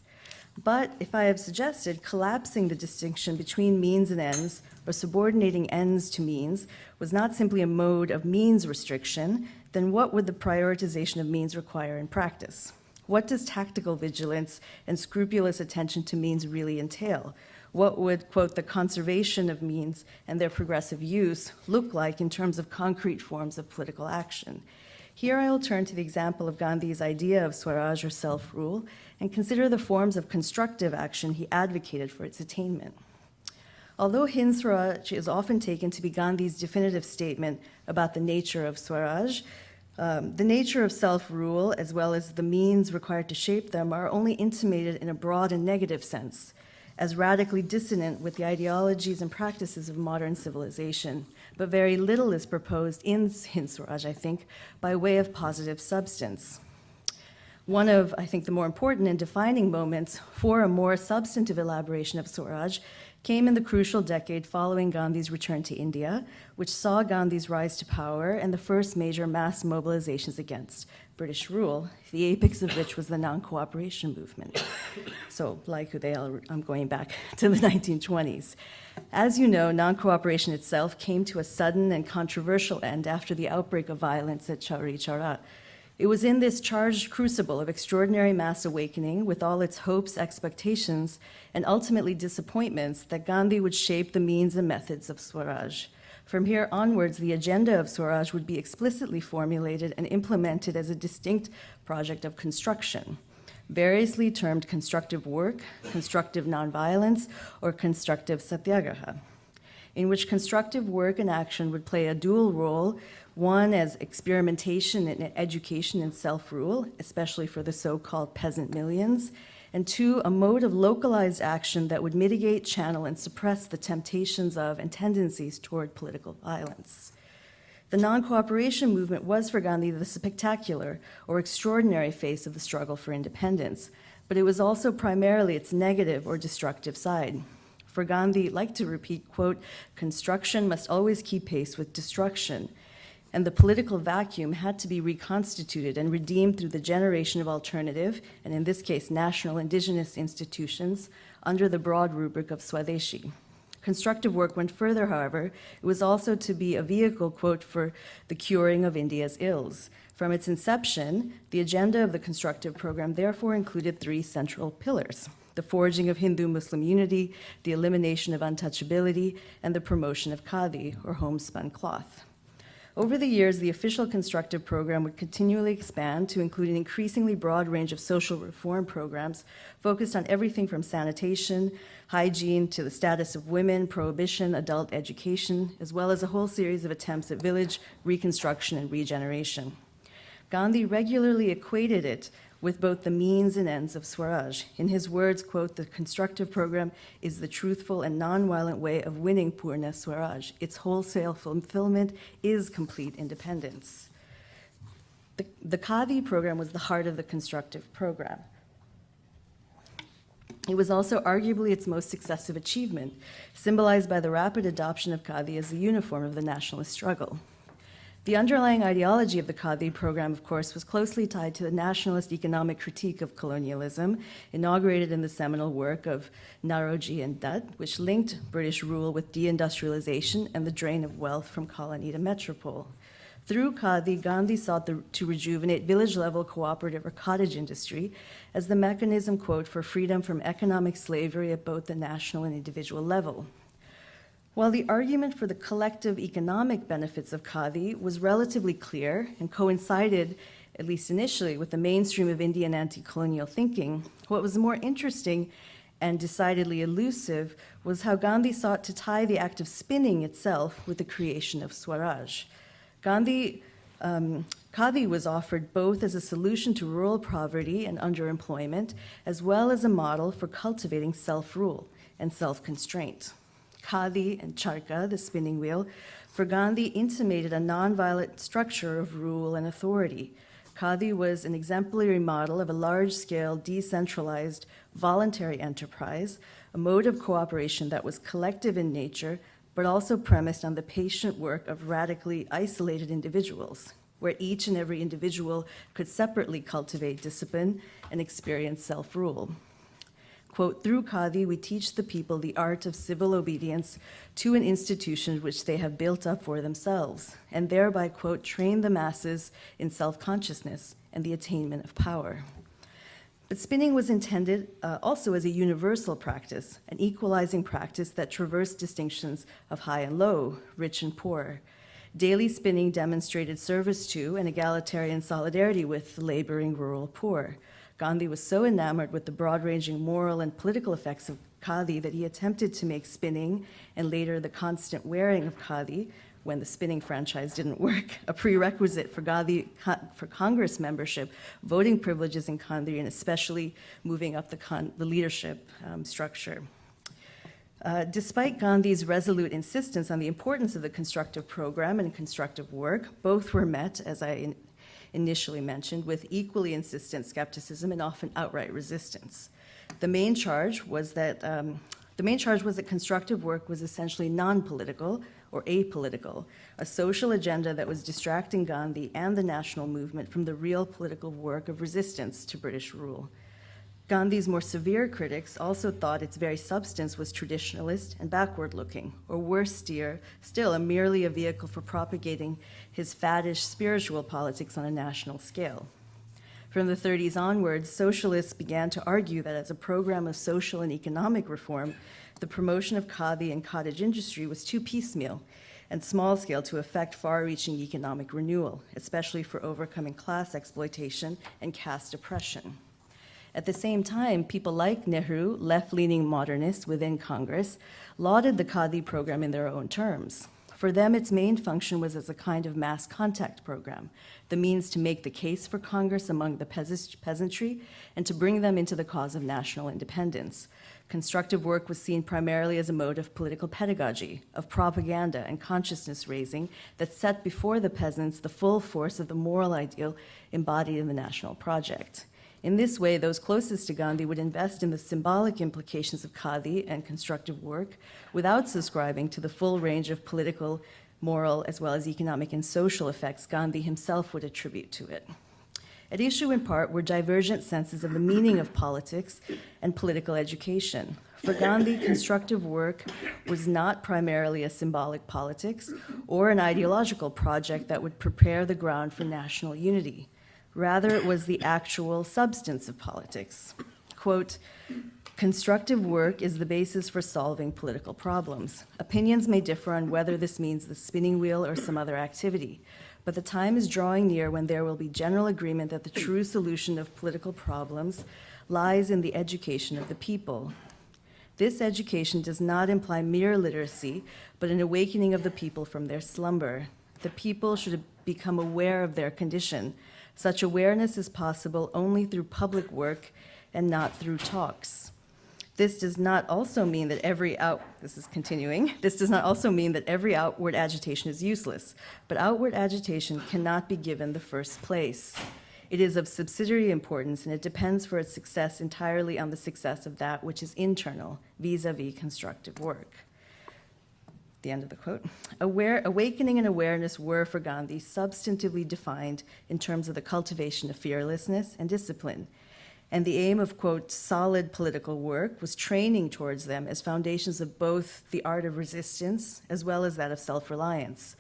But if I have suggested collapsing the distinction between means and ends, or subordinating ends to means, was not simply a mode of means restriction, then what would the prioritization of means require in practice? What does tactical vigilance and scrupulous attention to means really entail? What would, quote, the conservation of means and their progressive use look like in terms of concrete forms of political action? Here I will turn to the example of Gandhi's idea of Swaraj or self-rule and consider the forms of constructive action he advocated for its attainment. Although Hind Swaraj is often taken to be Gandhi's definitive statement about the nature of Swaraj, the nature of self-rule, as well as the means required to shape them, are only intimated in a broad and negative sense, as radically dissonant with the ideologies and practices of modern civilization. But very little is proposed in Hind Swaraj, I think, by way of positive substance. One of, I think, the more important and defining moments for a more substantive elaboration of Swaraj came in the crucial decade following Gandhi's return to India, which saw Gandhi's rise to power and the first major mass mobilizations against British rule, the apex of which was the non-cooperation movement. So, like Uday, I'm going back to the 1920s. As you know, non-cooperation itself came to a sudden and controversial end after the outbreak of violence at Chauri Chaura. It was in this charged crucible of extraordinary mass awakening, with all its hopes, expectations, and ultimately disappointments, that Gandhi would shape the means and methods of Swaraj. From here onwards, the agenda of Swaraj would be explicitly formulated and implemented as a distinct project of construction, variously termed constructive work, constructive nonviolence, or constructive satyagraha, in which constructive work and action would play a dual role, one as experimentation and education and self-rule, especially for the so-called peasant millions, and two, a mode of localized action that would mitigate, channel, and suppress the temptations of and tendencies toward political violence. The non-cooperation movement was for Gandhi the spectacular or extraordinary face of the struggle for independence, but it was also primarily its negative or destructive side. For Gandhi, like to repeat, quote, construction must always keep pace with destruction, and the political vacuum had to be reconstituted and redeemed through the generation of alternative, and in this case, national indigenous institutions, under the broad rubric of Swadeshi. Constructive work went further, however. It was also to be a vehicle, quote, for the curing of India's ills. From its inception, the agenda of the constructive program therefore included three central pillars: the forging of Hindu-Muslim unity, the elimination of untouchability, and the promotion of khadi, or homespun cloth. Over the years, the official constructive program would continually expand to include an increasingly broad range of social reform programs focused on everything from sanitation, hygiene, to the status of women, prohibition, adult education, as well as a whole series of attempts at village reconstruction and regeneration. Gandhi regularly equated it with both the means and ends of Swaraj. In his words, quote, the constructive program is the truthful and nonviolent way of winning Purna Swaraj. Its wholesale fulfillment is complete independence. The Khadi program was the heart of the constructive program. It was also arguably its most successive achievement, symbolized by the rapid adoption of Khadi as the uniform of the nationalist struggle. The underlying ideology of the Khadi program, of course, was closely tied to the nationalist economic critique of colonialism, inaugurated in the seminal work of Naroji and Dutt, which linked British rule with deindustrialization and the drain of wealth from colony to metropole. Through Khadi, Gandhi sought to rejuvenate village-level cooperative or cottage industry as the mechanism, quote, for freedom from economic slavery at both the national and individual level. While the argument for the collective economic benefits of Khadi was relatively clear and coincided, at least initially, with the mainstream of Indian anti-colonial thinking, what was more interesting and decidedly elusive was how Gandhi sought to tie the act of spinning itself with the creation of Swaraj. Khadi was offered both as a solution to rural poverty and underemployment, as well as a model for cultivating self-rule and self-constraint. Khadi and charka, the spinning wheel, for Gandhi intimated a nonviolent structure of rule and authority. Khadi was an exemplary model of a large-scale, decentralized, voluntary enterprise, a mode of cooperation that was collective in nature, but also premised on the patient work of radically isolated individuals, where each and every individual could separately cultivate discipline and experience self-rule. Quote, through Khadi, we teach the people the art of civil obedience to an institution which they have built up for themselves, and thereby, quote, train the masses in self-consciousness and the attainment of power. But spinning was intended also as a universal practice, an equalizing practice that traversed distinctions of high and low, rich and poor. Daily spinning demonstrated service to and egalitarian solidarity with the laboring rural poor. Gandhi was so enamored with the broad-ranging moral and political effects of khadi that he attempted to make spinning, and later the constant wearing of khadi, when the spinning franchise didn't work, a prerequisite for Congress membership, voting privileges in Gandhi, and especially moving up the leadership structure. Despite Gandhi's resolute insistence on the importance of the constructive program and constructive work, both were met, as I initially mentioned, with equally insistent skepticism and often outright resistance. The main charge was that constructive work was essentially non-political or apolitical, a social agenda that was distracting Gandhi and the national movement from the real political work of resistance to British rule. Gandhi's more severe critics also thought its very substance was traditionalist and backward-looking, or worse still, merely a vehicle for propagating his faddish spiritual politics on a national scale. From the 30s onwards, socialists began to argue that as a program of social and economic reform, the promotion of khadi and cottage industry was too piecemeal and small-scale to effect far-reaching economic renewal, especially for overcoming class exploitation and caste oppression. At the same time, people like Nehru, left-leaning modernists within Congress, lauded the khadi program in their own terms. For them, its main function was as a kind of mass contact program, the means to make the case for Congress among the peasantry and to bring them into the cause of national independence. Constructive work was seen primarily as a mode of political pedagogy, of propaganda and consciousness raising that set before the peasants the full force of the moral ideal embodied in the national project. In this way, those closest to Gandhi would invest in the symbolic implications of khadi and constructive work without subscribing to the full range of political, moral, as well as economic and social effects Gandhi himself would attribute to it. At issue in part were divergent senses of the meaning of politics and political education. For Gandhi, constructive work was not primarily a symbolic politics or an ideological project that would prepare the ground for national unity. Rather, it was the actual substance of politics. Quote, constructive work is the basis for solving political problems. Opinions may differ on whether this means the spinning wheel or some other activity, but the time is drawing near when there will be general agreement that the true solution of political problems lies in the education of the people. This education does not imply mere literacy, but an awakening of the people from their slumber. The people should become aware of their condition. Such awareness is possible only through public work and not through talks. This does not also mean that every outward agitation is useless, but outward agitation cannot be given the first place. It is of subsidiary importance, and it depends for its success entirely on the success of that which is internal, vis-a-vis constructive work. The end of the quote. Awakening and awareness were, for Gandhi, substantively defined in terms of the cultivation of fearlessness and discipline. And the aim of, quote, solid political work was training towards them as foundations of both the art of resistance as well as that of self-reliance.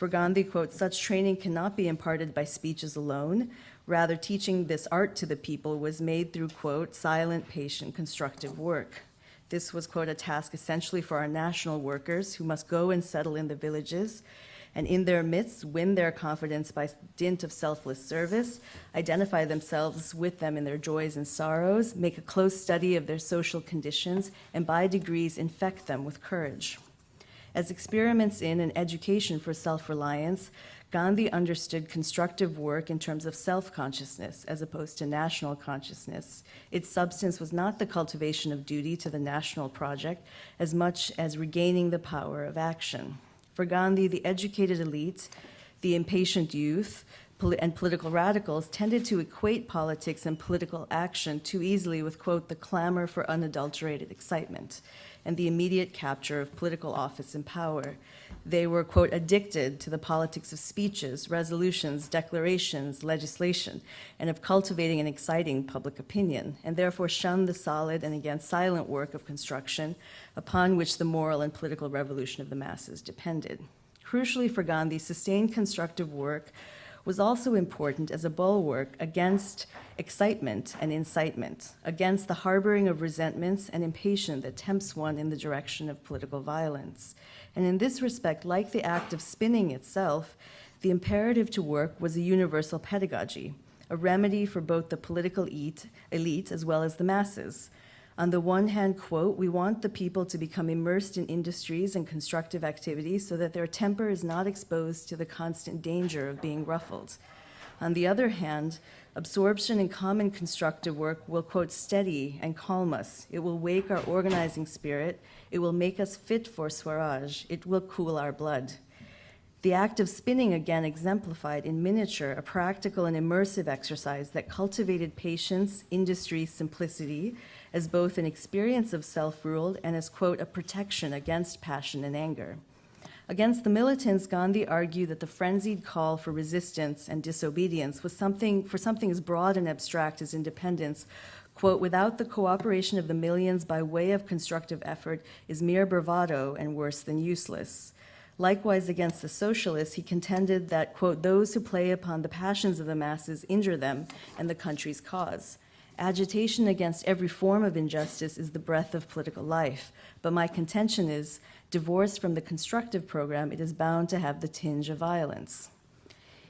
For Gandhi, quote, such training cannot be imparted by speeches alone. Rather, teaching this art to the people was made through, quote, silent, patient, constructive work. This was, quote, a task essentially for our national workers who must go and settle in the villages and in their midst win their confidence by dint of selfless service, identify themselves with them in their joys and sorrows, make a close study of their social conditions, and by degrees infect them with courage. As experiments in and education for self-reliance, Gandhi understood constructive work in terms of self-consciousness as opposed to national consciousness. Its substance was not the cultivation of duty to the national project as much as regaining the power of action. For Gandhi, the educated elite, the impatient youth, and political radicals tended to equate politics and political action too easily with, quote, the clamor for unadulterated excitement and the immediate capture of political office and power. They were, quote, addicted to the politics of speeches, resolutions, declarations, legislation, and of cultivating and exciting public opinion, and therefore shunned the solid and again silent work of construction upon which the moral and political revolution of the masses depended. Crucially for Gandhi, sustained constructive work was also important as a bulwark against excitement and incitement, against the harboring of resentments and impatience that tempts one in the direction of political violence. And in this respect, like the act of spinning itself, the imperative to work was a universal pedagogy, a remedy for both the political elite as well as the masses. On the one hand, quote, we want the people to become immersed in industries and constructive activities so that their temper is not exposed to the constant danger of being ruffled. On the other hand, absorption in common constructive work will, quote, steady and calm us. It will wake our organizing spirit. It will make us fit for Swaraj. It will cool our blood. The act of spinning again exemplified in miniature a practical and immersive exercise that cultivated patience, industry, simplicity, as both an experience of self-rule and as, quote, a protection against passion and anger. Against the militants, Gandhi argued that the frenzied call for resistance and disobedience was something as broad and abstract as independence. Quote, without the cooperation of the millions by way of constructive effort is mere bravado and worse than useless. Likewise, against the socialists, he contended that, quote, those who play upon the passions of the masses injure them and the country's cause. Agitation against every form of injustice is the breath of political life, but my contention is, divorced from the constructive program, it is bound to have the tinge of violence.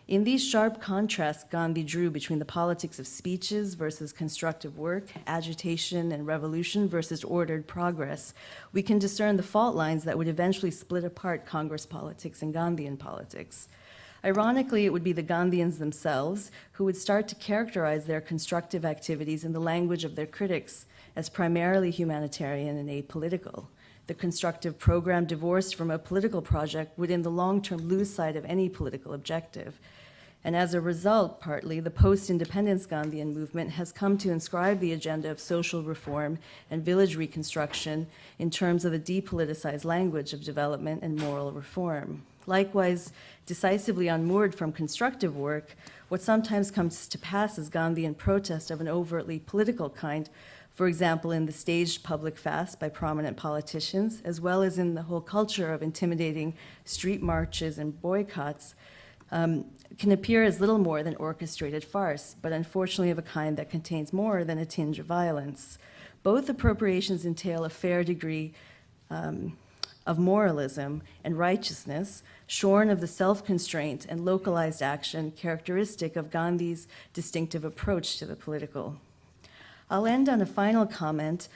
In these sharp contrasts Gandhi drew between the politics of speeches versus constructive work, agitation and revolution versus ordered progress, we can discern the fault lines that would eventually split apart Congress politics and Gandhian politics. Ironically, it would be the Gandhians themselves who would start to characterize their constructive activities in the language of their critics as primarily humanitarian and apolitical. The constructive program divorced from a political project would in the long term lose sight of any political objective. And as a result, partly, the post-independence Gandhian movement has come to inscribe the agenda of social reform and village reconstruction in terms of the depoliticized language of development and moral reform. Likewise, decisively unmoored from constructive work, what sometimes comes to pass as Gandhian protest of an overtly political kind, for example, in the staged public fast by prominent politicians, as well as in the whole culture of intimidating street marches and boycotts, can appear as little more than orchestrated farce, but unfortunately of a kind that contains more than a tinge of violence. Both appropriations entail a fair degree of moralism and righteousness, shorn of the self-constraint and localized action characteristic of Gandhi's distinctive approach to the political. I'll end on a final comment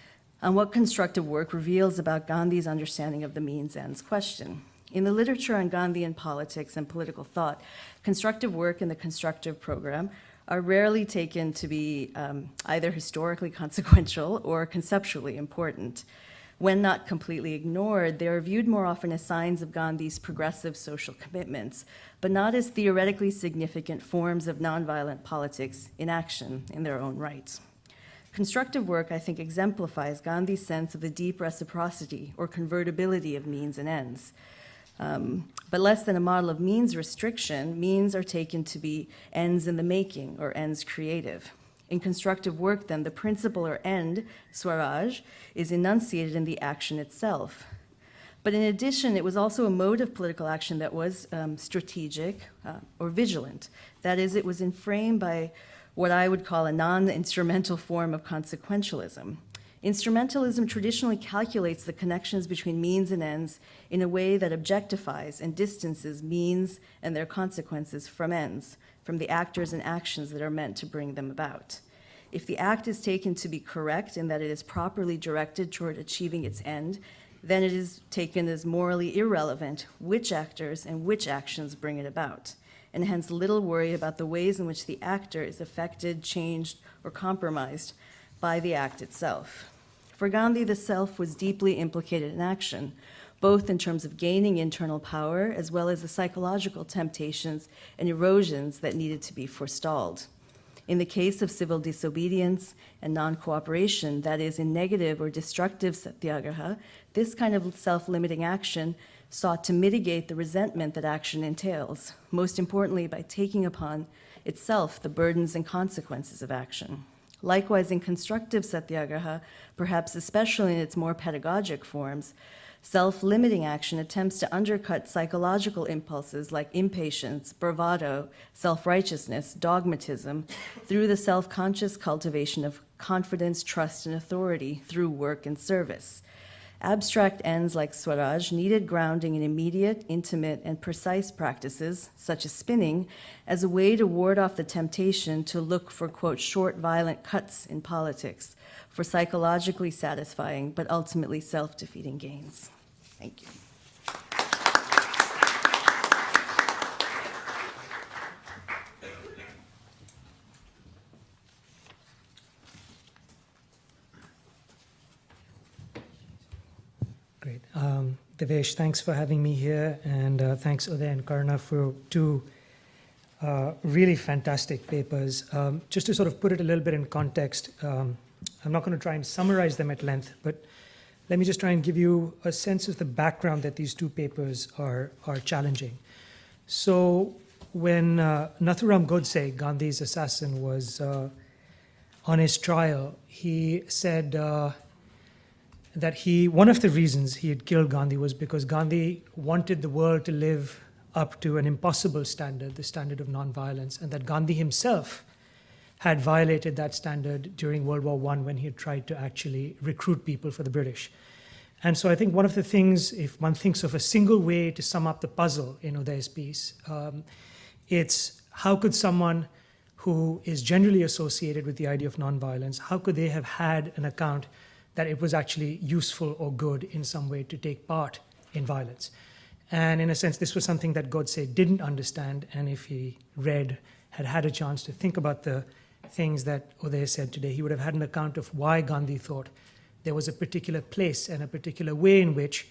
on what constructive work reveals about Gandhi's understanding of the means-ends question. In the literature on Gandhian politics and political thought, constructive work and the constructive program are rarely taken to be either historically consequential or conceptually important. When not completely ignored, they are viewed more often as signs of Gandhi's progressive social commitments, but not as theoretically significant forms of nonviolent politics in action in their own right. Constructive work, I think, exemplifies Gandhi's sense of the deep reciprocity or convertibility of means and ends. But less than a model of means restriction, means are taken to be ends in the making or ends creative. In constructive work, then, the principle or end, Swaraj, is enunciated in the action itself. But in addition, it was also a mode of political action that was strategic or vigilant. That is, it was inframed by what I would call a non-instrumental form of consequentialism. Instrumentalism traditionally calculates the connections between means and ends in a way that objectifies and distances means and their consequences from ends, from the actors and actions that are meant to bring them about. If the act is taken to be correct in that it is properly directed toward achieving its end, then it is taken as morally irrelevant which actors and which actions bring it about, and hence little worry about the ways in which the actor is affected, changed, or compromised by the act itself. For Gandhi, the self was deeply implicated in action, both in terms of gaining internal power as well as the psychological temptations and erosions that needed to be forestalled. In the case of civil disobedience and non-cooperation, that is, in negative or destructive satyagraha, this kind of self-limiting action sought to mitigate the resentment that action entails, most importantly by taking upon itself the burdens and consequences of action. Likewise, in constructive satyagraha, perhaps especially in its more pedagogic forms, self-limiting action attempts to undercut psychological impulses like impatience, bravado, self-righteousness, dogmatism, through the self-conscious cultivation of confidence, trust, and authority through work and service. Abstract ends like Swaraj needed grounding in immediate, intimate, and precise practices, such as spinning, as a way to ward off the temptation to look for, quote, short, violent cuts in politics, for psychologically satisfying but ultimately self-defeating gains. Thank you. Great. Devesh, thanks for having me here, and thanks Uday and Karuna for two really fantastic papers. Just to sort of put it a little bit in context, I'm not going to try and summarize them at length, but let me just try and give you a sense of the background that these two papers are challenging. So when Nathuram Godse, Gandhi's assassin, was on his trial, he said that one of the reasons he had killed Gandhi was because Gandhi wanted the world to live up to an impossible standard, the standard of nonviolence, and that Gandhi himself had violated that standard during World War I when he had tried to actually recruit people for the British. And so I think one of the things, if one thinks of a single way to sum up the puzzle in Uday's piece, it's how could someone who is generally associated with the idea of nonviolence, how could they have had an account that it was actually useful or good in some way to take part in violence? And in a sense, this was something that Godse didn't understand, and if he had a chance to think about the things that Uday said today, he would have had an account of why Gandhi thought there was a particular place and a particular way in which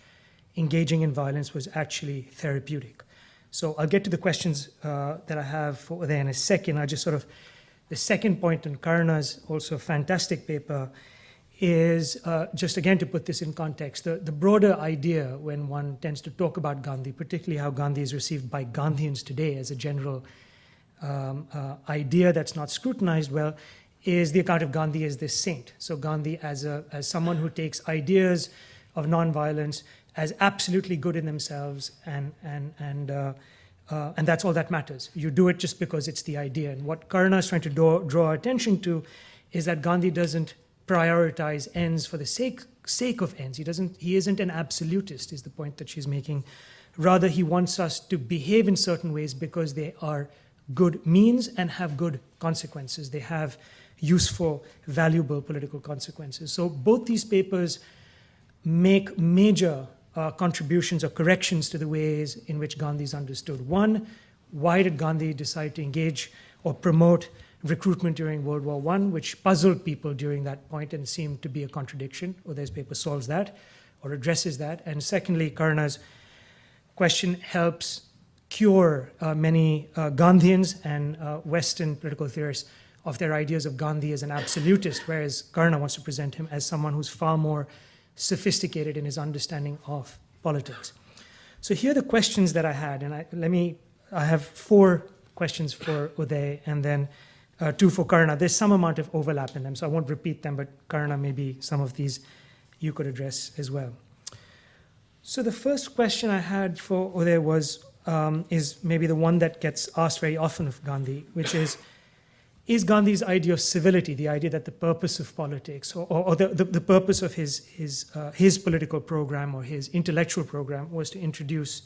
engaging in violence was actually therapeutic. So I'll get to the questions that I have for Uday in a second. The second point in Karuna's also fantastic paper is, just again to put this in context, the broader idea when one tends to talk about Gandhi, particularly how Gandhi is received by Gandhians today as a general idea that's not scrutinized well, is the account of Gandhi as this saint. So Gandhi as someone who takes ideas of nonviolence as absolutely good in themselves, and that's all that matters. You do it just because it's the idea. And what Karuna is trying to draw attention to is that Gandhi doesn't prioritize ends for the sake of ends. He isn't an absolutist, is the point that she's making. Rather, he wants us to behave in certain ways because they are good means and have good consequences. They have useful, valuable political consequences. So both these papers make major contributions or corrections to the ways in which Gandhi is understood. One, why did Gandhi decide to engage or promote recruitment during World War I, which puzzled people during that point and seemed to be a contradiction? Uday's paper solves that or addresses that. And secondly, Karuna's question helps cure many Gandhians and Western political theorists of their ideas of Gandhi as an absolutist, whereas Karuna wants to present him as someone who's far more sophisticated in his understanding of politics. So here are the questions that I had, and I have 4 questions for Uday and then 2 for Karuna. There's some amount of overlap in them, so I won't repeat them, but Karuna, maybe some of these you could address as well. So the first question I had for Uday was, is maybe the one that gets asked very often of Gandhi, which is Gandhi's idea of civility, the idea that the purpose of politics, or the purpose of his political program or his intellectual program was to introduce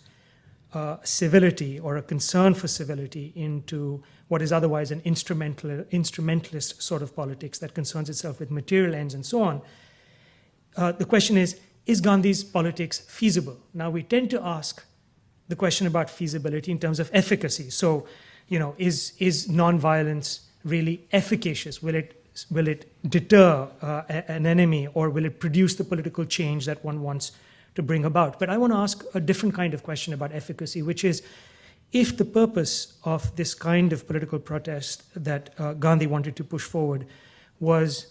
civility or a concern for civility into what is otherwise an instrumentalist sort of politics that concerns itself with material ends and so on. The question is Gandhi's politics feasible? Now we tend to ask the question about feasibility in terms of efficacy. So, is nonviolence really efficacious? Will it deter an enemy, or will it produce the political change that one wants to bring about? But I want to ask a different kind of question about efficacy, which is, if the purpose of this kind of political protest that Gandhi wanted to push forward was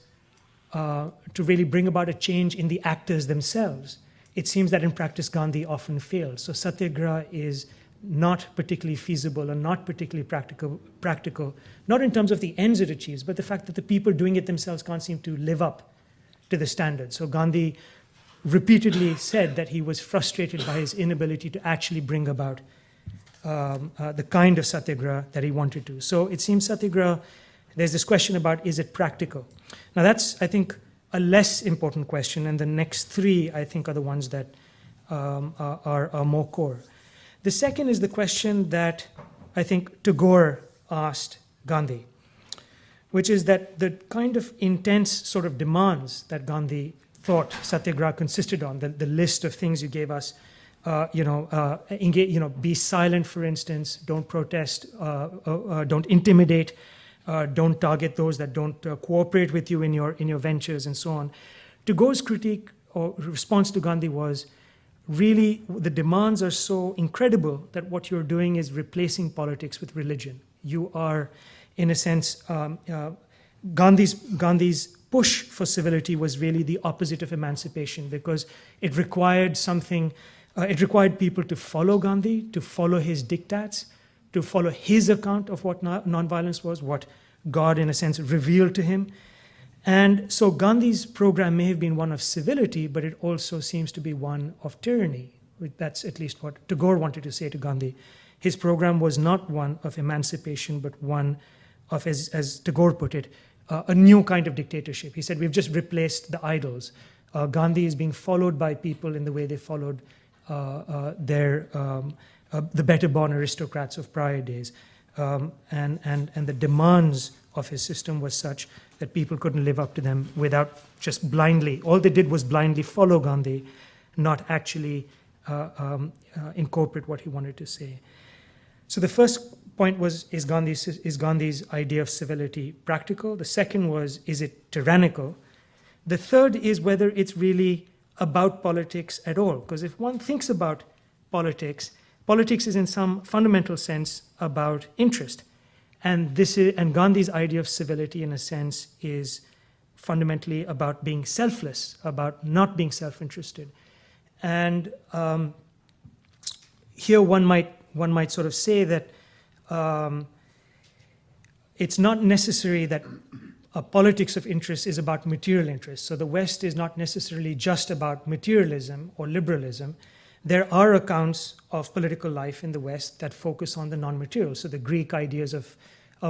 to really bring about a change in the actors themselves, it seems that in practice Gandhi often failed. So satyagraha is not particularly feasible and not particularly practical, not in terms of the ends it achieves, but the fact that the people doing it themselves can't seem to live up to the standard. So Gandhi repeatedly said that he was frustrated by his inability to actually bring about the kind of satyagraha that he wanted to. So it seems satyagraha, there's this question about, is it practical? Now that's, I think, a less important question, and the next three, I think, are the ones that are more core. The second is the question that I think Tagore asked Gandhi, which is that the kind of intense sort of demands that Gandhi thought satyagraha consisted on, the list of things you gave us, be silent, for instance, don't protest, don't intimidate, don't target those that don't cooperate with you in your ventures, and so on. Tagore's critique or response to Gandhi was, really, the demands are so incredible that what you're doing is replacing politics with religion. You are, in a sense, Gandhi's push for civility was really the opposite of emancipation, because it required something. It required people to follow Gandhi, to follow his diktats, to follow his account of what nonviolence was, what God, in a sense, revealed to him. And so Gandhi's program may have been one of civility, but it also seems to be one of tyranny. That's at least what Tagore wanted to say to Gandhi. His program was not one of emancipation, but one of, as Tagore put it, a new kind of dictatorship. He said, we've just replaced the idols. Gandhi is being followed by people in the way they followed the better-born aristocrats of prior days. And the demands of his system was such that people couldn't live up to them without just blindly. All they did was blindly follow Gandhi, not actually incorporate what he wanted to say. So the first point was, is Gandhi's idea of civility practical? The second was, is it tyrannical? The third is whether it's really about politics at all. Because if one thinks about politics, politics is in some fundamental sense about interest. And Gandhi's idea of civility, in a sense, is fundamentally about being selfless, about not being self-interested. And here one might sort of say that it's not necessary that a politics of interest is about material interest. So the West is not necessarily just about materialism or liberalism. There are accounts of political life in the West that focus on the non-material. So the Greek ideas of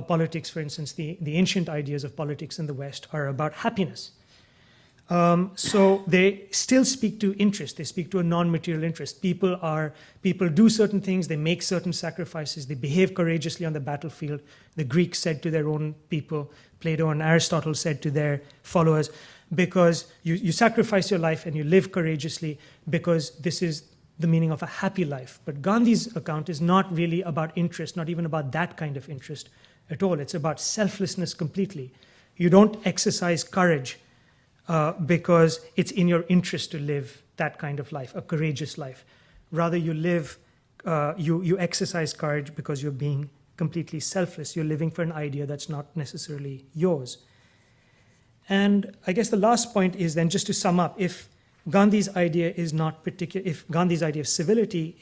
politics, for instance, the ancient ideas of politics in the West are about happiness. So they still speak to interest. They speak to a non-material interest. People do certain things. They make certain sacrifices. They behave courageously on the battlefield. The Greeks said to their own people, Plato and Aristotle said to their followers, because you sacrifice your life and you live courageously because this is the meaning of a happy life. But Gandhi's account is not really about interest, not even about that kind of interest at all. It's about selflessness completely. You don't exercise courage because it's in your interest to live that kind of life, a courageous life. Rather, you exercise courage because you're being completely selfless. You're living for an idea that's not necessarily yours. And I guess the last point is then, just to sum up, if Gandhi's idea is not particular, if Gandhi's idea of civility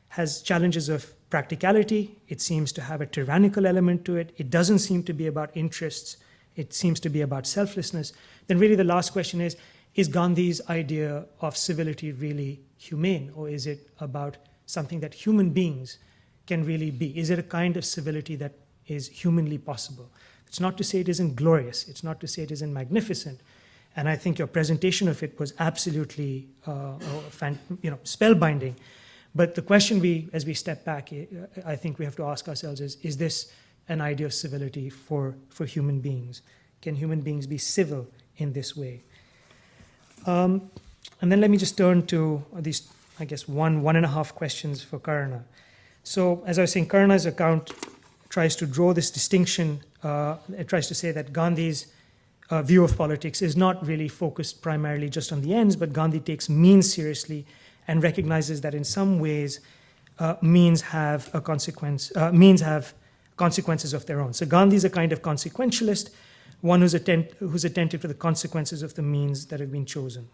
has challenges of practicality, it seems to have a tyrannical element to it, it doesn't seem to be about interests, it seems to be about selflessness, then really the last question is Gandhi's idea of civility really humane, or is it about something that human beings can really be? Is it a kind of civility that is humanly possible? It's not to say it isn't glorious. It's not to say it isn't magnificent. And I think your presentation of it was absolutely spellbinding. But the question as we step back, I think we have to ask ourselves is this an idea of civility for human beings? Can human beings be civil in this way? And then let me just turn to these, I guess, one and a half questions for Karuna. So as I was saying, Karuna's account tries to draw this distinction. It tries to say that Gandhi's view of politics is not really focused primarily just on the ends, but Gandhi takes means seriously and recognizes that in some ways means have consequences of their own. So Gandhi's a kind of consequentialist, one who's attentive to the consequences of the means that have been chosen.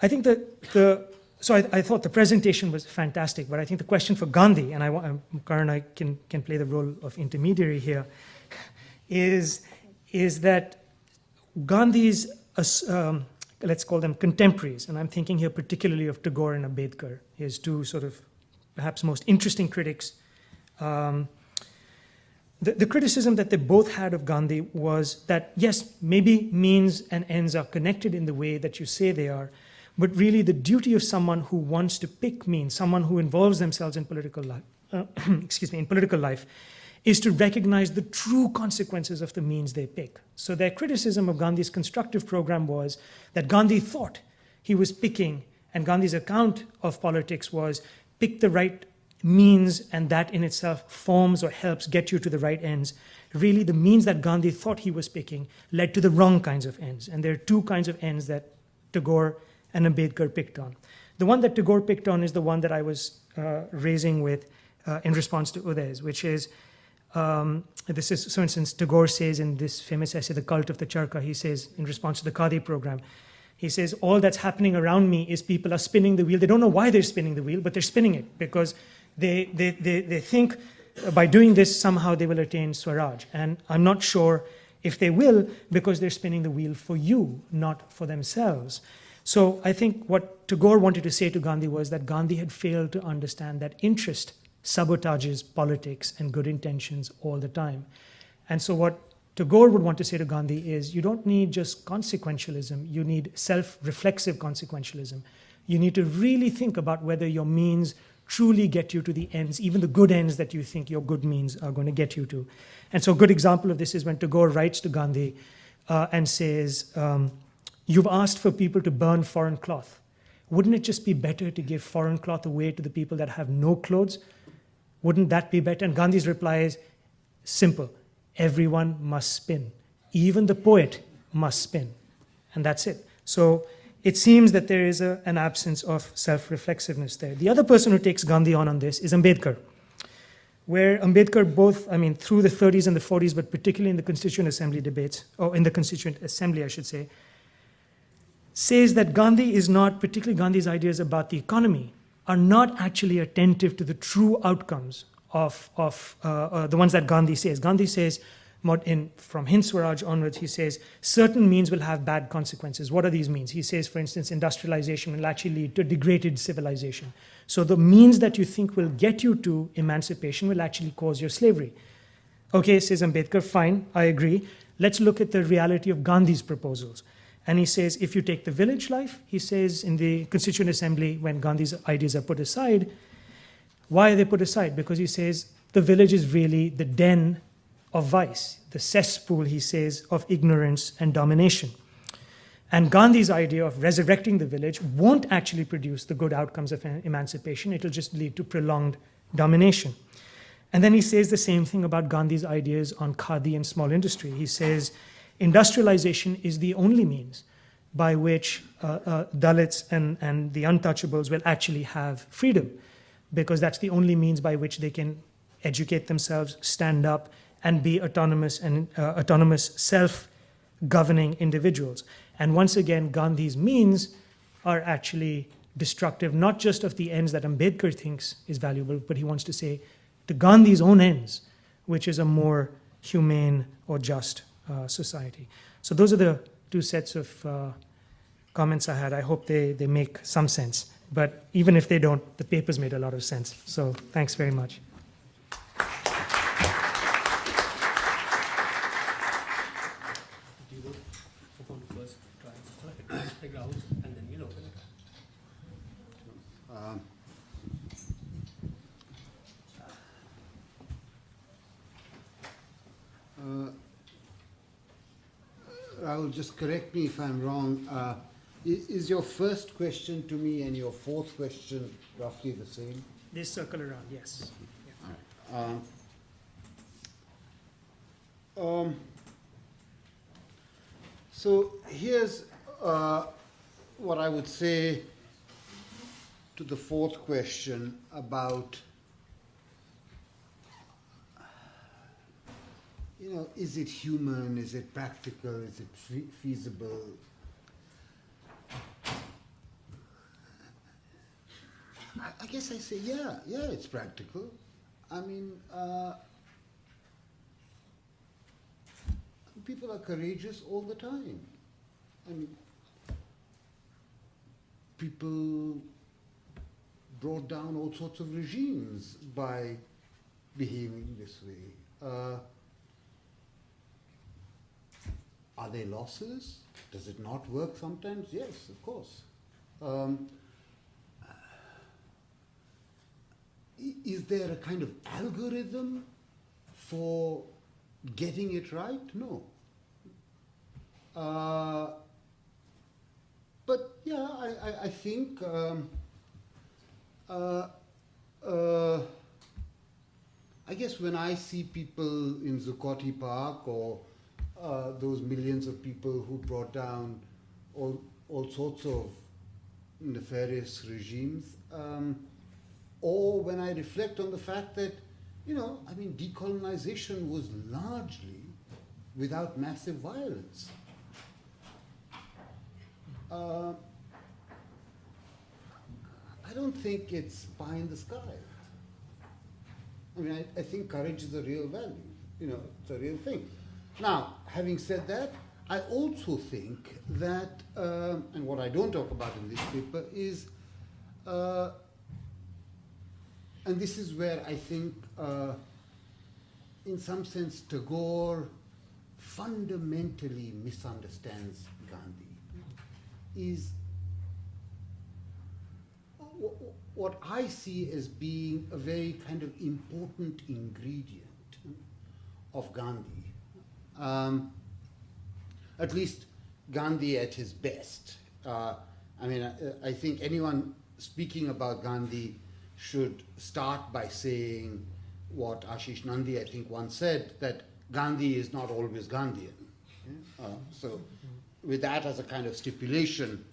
I think I thought the presentation was fantastic, but I think the question for Gandhi, and Karuna can play the role of intermediary here, is that Gandhi's, let's call them contemporaries, and I'm thinking here particularly of Tagore and Ambedkar, his two sort of perhaps most interesting critics. The criticism that they both had of Gandhi was that, yes, maybe means and ends are connected in the way that you say they are, but really the duty of someone who wants to pick means, someone who involves themselves in political life, is to recognize the true consequences of the means they pick. So their criticism of Gandhi's constructive program was that Gandhi thought he was picking, and Gandhi's account of politics was pick the right means, and that in itself forms or helps get you to the right ends. Really, the means that Gandhi thought he was picking led to the wrong kinds of ends. And there are two kinds of ends that Tagore and Ambedkar picked on. The one that Tagore picked on is the one that I was raising with in response to Uday's, which is, this is, for instance, Tagore says in this famous essay, The Cult of the Charkha, he says, in response to the Khadi program, he says, all that's happening around me is people are spinning the wheel. They don't know why they're spinning the wheel, but they're spinning it because they think by doing this, somehow they will attain Swaraj. And I'm not sure if they will, because they're spinning the wheel for you, not for themselves. So I think what Tagore wanted to say to Gandhi was that Gandhi had failed to understand that interest sabotages politics and good intentions all the time. And so what Tagore would want to say to Gandhi is, you don't need just consequentialism, you need self-reflexive consequentialism. You need to really think about whether your means truly get you to the ends, even the good ends that you think your good means are going to get you to. And so a good example of this is when Tagore writes to Gandhi and says, you've asked for people to burn foreign cloth. Wouldn't it just be better to give foreign cloth away to the people that have no clothes? Wouldn't that be better? And Gandhi's reply is simple. Everyone must spin. Even the poet must spin. And that's it. So it seems that there is an absence of self-reflexiveness there. The other person who takes Gandhi on this is Ambedkar, where Ambedkar through the 30s and the 40s, but particularly in the Constituent Assembly debates, or in the Constituent Assembly, I should say, says that Gandhi is not, particularly Gandhi's ideas about the economy, are not actually attentive to the true outcomes of the ones that Gandhi says. Gandhi says, from Hind Swaraj onwards, he says, certain means will have bad consequences. What are these means? He says, for instance, industrialization will actually lead to degraded civilization. So the means that you think will get you to emancipation will actually cause your slavery. Okay, says Ambedkar, fine, I agree. Let's look at the reality of Gandhi's proposals. And he says, if you take the village life, he says in the Constituent Assembly, when Gandhi's ideas are put aside, why are they put aside? Because he says the village is really the den of vice, the cesspool, he says, of ignorance and domination. And Gandhi's idea of resurrecting the village won't actually produce the good outcomes of emancipation. It'll just lead to prolonged domination. And then he says the same thing about Gandhi's ideas on khadi and small industry. He says, industrialization is the only means by which Dalits and the untouchables will actually have freedom, because that's the only means by which they can educate themselves, stand up, and be autonomous and autonomous self-governing individuals. And once again, Gandhi's means are actually destructive, not just of the ends that Ambedkar thinks is valuable, but he wants to say to Gandhi's own ends, which is a more humane or just society. So those are the two sets of comments I had. I hope they make some sense. But even if they don't, the papers made a lot of sense. So thanks very much. You go open first, try the grounds, and then you'll open it. Rahul, just correct me if I'm wrong. Is your first question to me and your fourth question roughly the same? They circle around, yes. All right. So here's what I would say to the fourth question about, is it human, is it practical, is it feasible? I guess I say, yeah, it's practical. I mean, people are courageous all the time. I mean, people brought down all sorts of regimes by behaving this way. Are there losses? Does it not work sometimes? Yes, of course. Is there a kind of algorithm for getting it right? No. But yeah, I think I guess when I see people in Zuccotti Park or those millions of people who brought down all sorts of nefarious regimes, or when I reflect on the fact that, decolonization was largely without massive violence. I don't think it's pie in the sky. I mean, I think courage is a real value. It's a real thing. Now, having said that, I also think that, and what I don't talk about in this paper is, and this is where I think, in some sense, Tagore fundamentally misunderstands Gandhi, is what I see as being a very kind of important ingredient of Gandhi. At least Gandhi at his best. I think anyone speaking about Gandhi should start by saying what Ashish Nandy, I think, once said, that Gandhi is not always Gandhian. So with that as a kind of stipulation,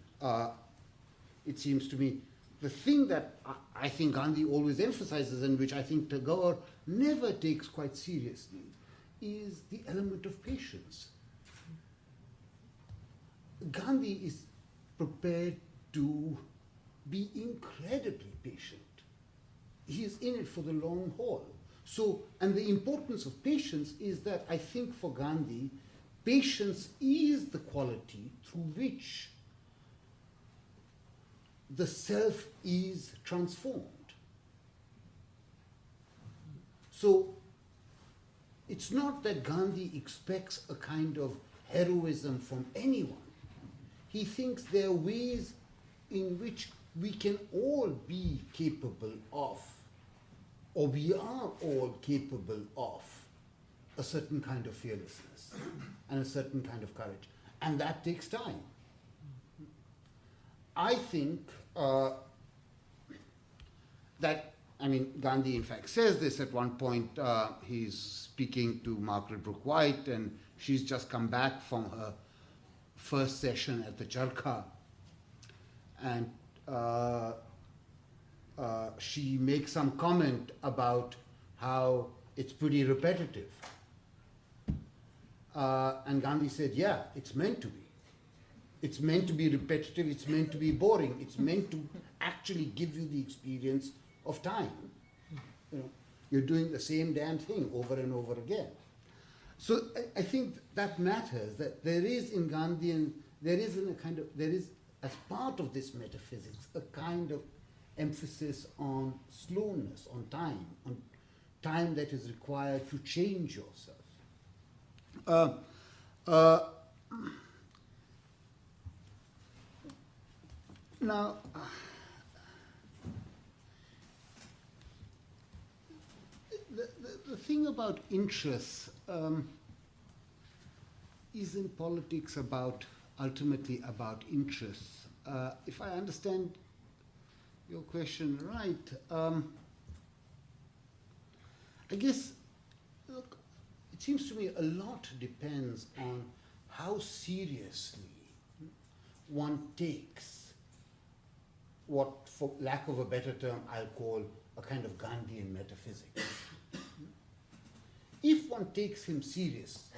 it seems to me the thing that I think Gandhi always emphasizes, and which I think Tagore never takes quite seriously, is the element of patience. Gandhi is prepared to be incredibly patient. He is in it for the long haul. So, and the importance of patience is that I think for Gandhi, patience is the quality through which the self is transformed. So, it's not that Gandhi expects a kind of heroism from anyone. He thinks there are ways in which we can all be capable of, or we are all capable of, a certain kind of fearlessness and a certain kind of courage. And that takes time. I think that, Gandhi in fact says this at one point. He's speaking to Margaret Brooke White, and she's just come back from her first session at the Charkha. And she makes some comment about how it's pretty repetitive. And Gandhi said, yeah, it's meant to be. It's meant to be repetitive, it's meant to be boring, it's meant to actually give you the experience of time. You're doing the same damn thing over and over again. So I think that matters, that there is in Gandhian, there is as part of this metaphysics, a kind of emphasis on slowness, on time that is required to change yourself. Now, the thing about interests is in politics ultimately about interests. If I understand your question right, I guess, look, it seems to me a lot depends on how seriously one takes what, for lack of a better term, I'll call a kind of Gandhian metaphysics. If one takes him serious,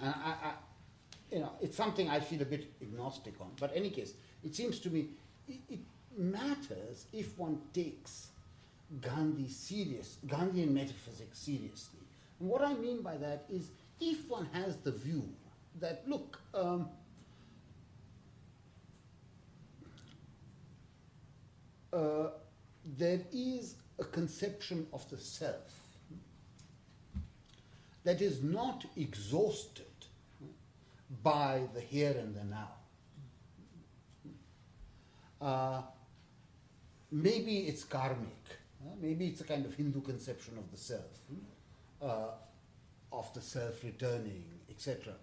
and it's something I feel a bit agnostic on, but in any case, it seems to me it matters if one takes Gandhian metaphysics seriously. And what I mean by that is if one has the view that, look, there is a conception of the self that is not exhausted by the here and the now. Maybe it's karmic. Maybe it's a kind of Hindu conception of the self returning, etc.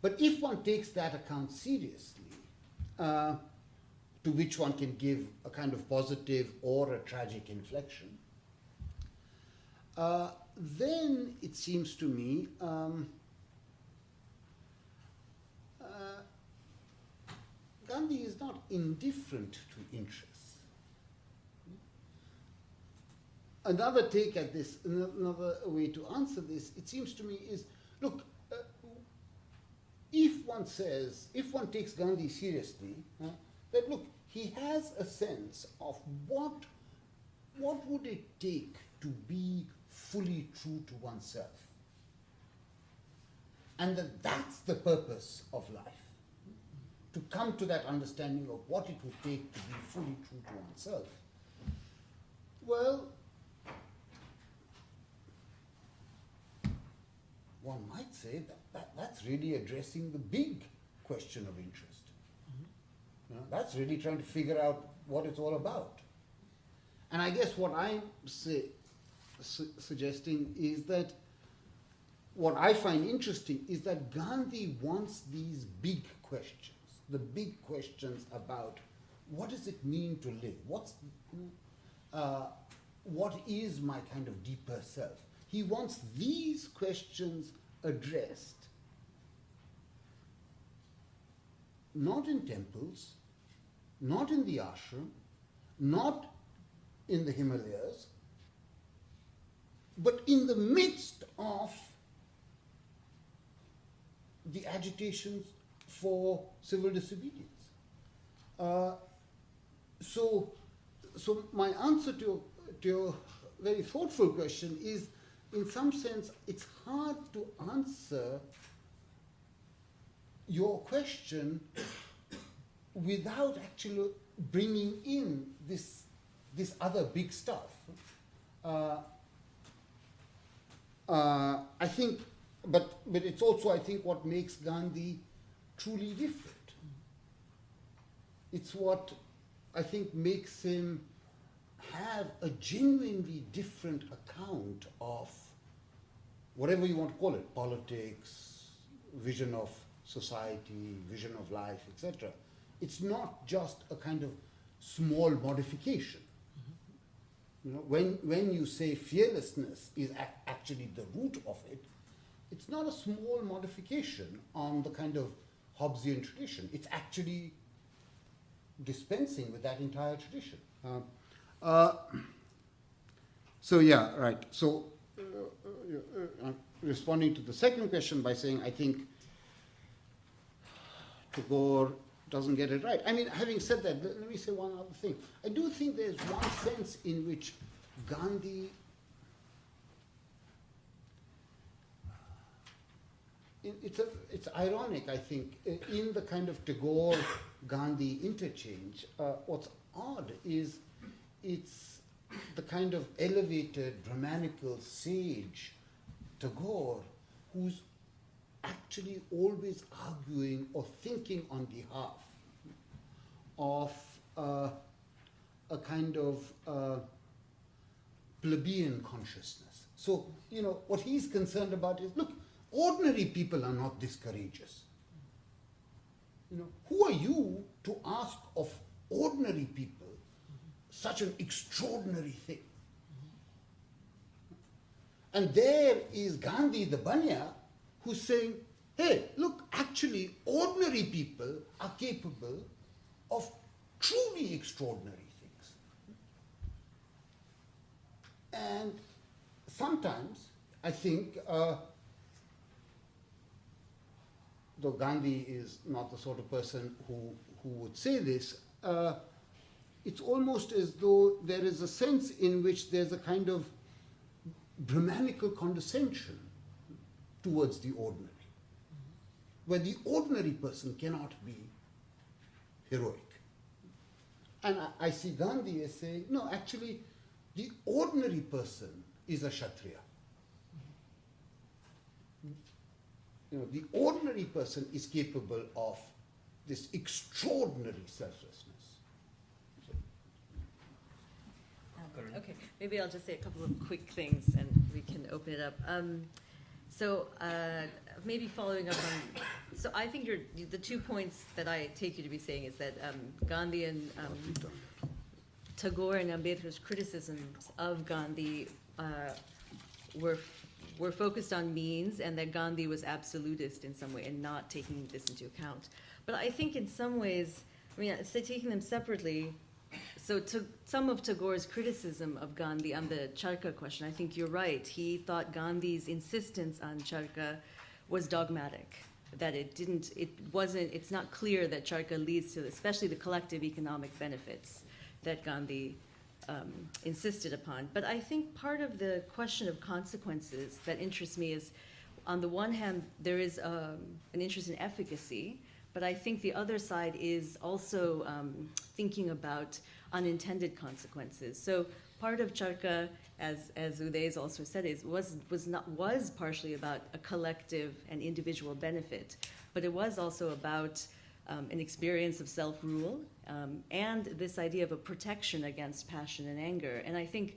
But if one takes that account seriously, to which one can give a kind of positive or a tragic inflection, then it seems to me Gandhi is not indifferent to interests. Another take at this, another way to answer this, it seems to me is, look, if one takes Gandhi seriously, that look, he has a sense of what would it take to be fully true to oneself. And that's the purpose of life. To come to that understanding of what it would take to be fully true to oneself. Well, one might say that's really addressing the big question of interest. That's really trying to figure out what it's all about. And I guess what I'm suggesting is that what I find interesting is that Gandhi wants these big questions, the big questions about what does it mean to live? What is my kind of deeper self? He wants these questions addressed, not in temples, not in the ashram, not in the Himalayas, but in the midst of the agitations for civil disobedience. So my answer to your very thoughtful question is, in some sense, it's hard to answer your question without actually bringing in this other big stuff. I think, but it's also, I think, what makes Gandhi truly different. It's what I think makes him have a genuinely different account of whatever you want to call it, politics, vision of society, vision of life, etc. It's not just a kind of small modification. You know, when you say fearlessness is actually the root of it, it's not a small modification on the kind of Hobbesian tradition. It's actually dispensing with that entire tradition. So yeah, right. So responding to the second question by saying, I think Tagore doesn't get it right. I mean, having said that, let me say one other thing. I do think there's one sense in which Gandhi it's ironic, I think, in the kind of Tagore-Gandhi interchange. What's odd is it's the kind of elevated, dramatical sage Tagore who's actually always arguing or thinking on behalf of a kind of plebeian consciousness. So, what he's concerned about is, look, ordinary people are not this courageous. Who are you to ask of ordinary people such an extraordinary thing? And there is Gandhi, the Banya, who's saying, hey, look, actually, ordinary people are capable of truly extraordinary things. And sometimes, I think, though Gandhi is not the sort of person who would say this, it's almost as though there is a sense in which there's a kind of Brahmanical condescension towards the ordinary, where the ordinary person cannot be heroic. And I see Gandhi as saying, no, actually, the ordinary person is a Kshatriya. The ordinary person is capable of this extraordinary selflessness. Okay, maybe I'll just say a couple of quick things and we can open it up. Maybe following up on, so I think the 2 points that I take you to be saying is that Gandhi and Tagore and Ambedkar's criticisms of Gandhi were focused on means, and that Gandhi was absolutist in some way and not taking this into account. But I think in some ways, taking them separately, so some of Tagore's criticism of Gandhi on the Charka question, I think you're right. He thought Gandhi's insistence on Charka was dogmatic, that it's not clear that Charka leads to, especially the collective economic benefits that Gandhi insisted upon. But I think part of the question of consequences that interests me is, on the one hand, there is an interest in efficacy, but I think the other side is also thinking about unintended consequences. So part of Charka, as Uday's also said, was partially about a collective and individual benefit, but it was also about an experience of self-rule and this idea of a protection against passion and anger. And I think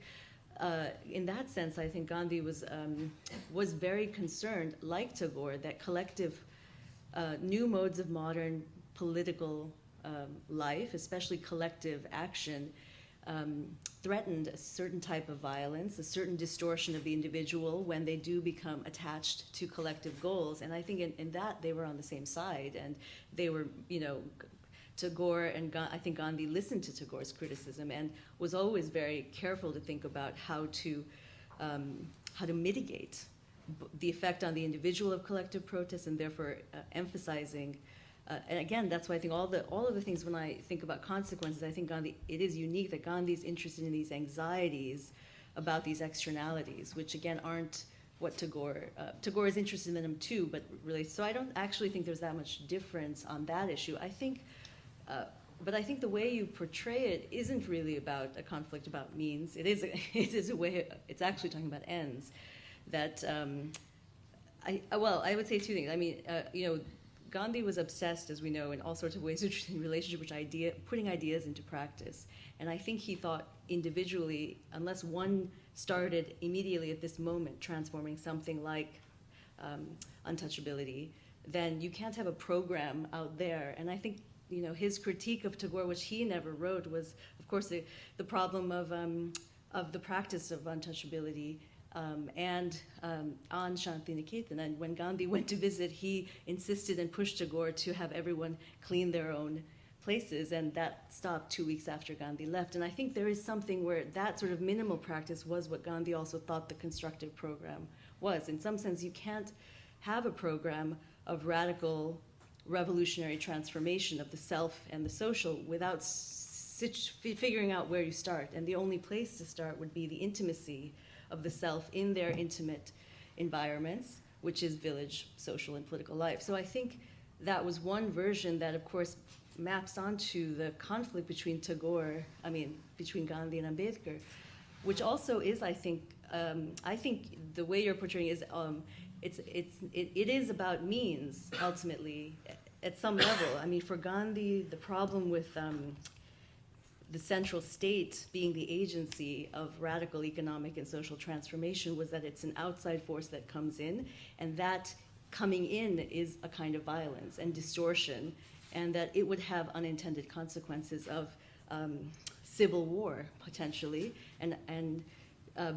in that sense, I think Gandhi was very concerned, like Tagore, that collective new modes of modern political life, especially collective action, threatened a certain type of violence, a certain distortion of the individual when they do become attached to collective goals. And I think in that they were on the same side, and they were, Tagore and I think Gandhi listened to Tagore's criticism and was always very careful to think about how to mitigate the effect on the individual of collective protest, and therefore emphasizing. And again, that's why I think all of the things, when I think about consequences, I think it is unique that Gandhi's interested in these anxieties about these externalities, which again aren't what Tagore is interested in them too, but really, so I don't actually think there's that much difference on that issue. I think, but I think the way you portray it isn't really about a conflict about means. It is a way, it's actually talking about ends. That, I would say two things. Gandhi was obsessed, as we know, in all sorts of ways in relationship with putting ideas into practice. And I think he thought individually, unless one started immediately at this moment transforming something like untouchability, then you can't have a program out there. And I think, his critique of Tagore, which he never wrote, was, of course, the problem of the practice of untouchability. And on Shantiniketan. And when Gandhi went to visit, he insisted and pushed Tagore to have everyone clean their own places, and that stopped 2 weeks after Gandhi left. And I think there is something where that sort of minimal practice was what Gandhi also thought the constructive program was. In some sense, you can't have a program of radical revolutionary transformation of the self and the social without figuring out where you start. And the only place to start would be the intimacy of the self in their intimate environments, which is village social and political life. So I think that was one version that, of course, maps onto the conflict between between Gandhi and Ambedkar, which also is, I think the way you're portraying is, it is about means, ultimately, at some level. I mean, for Gandhi, the problem with the central state being the agency of radical economic and social transformation was that it's an outside force that comes in, and that coming in is a kind of violence and distortion, and that it would have unintended consequences of civil war, potentially, and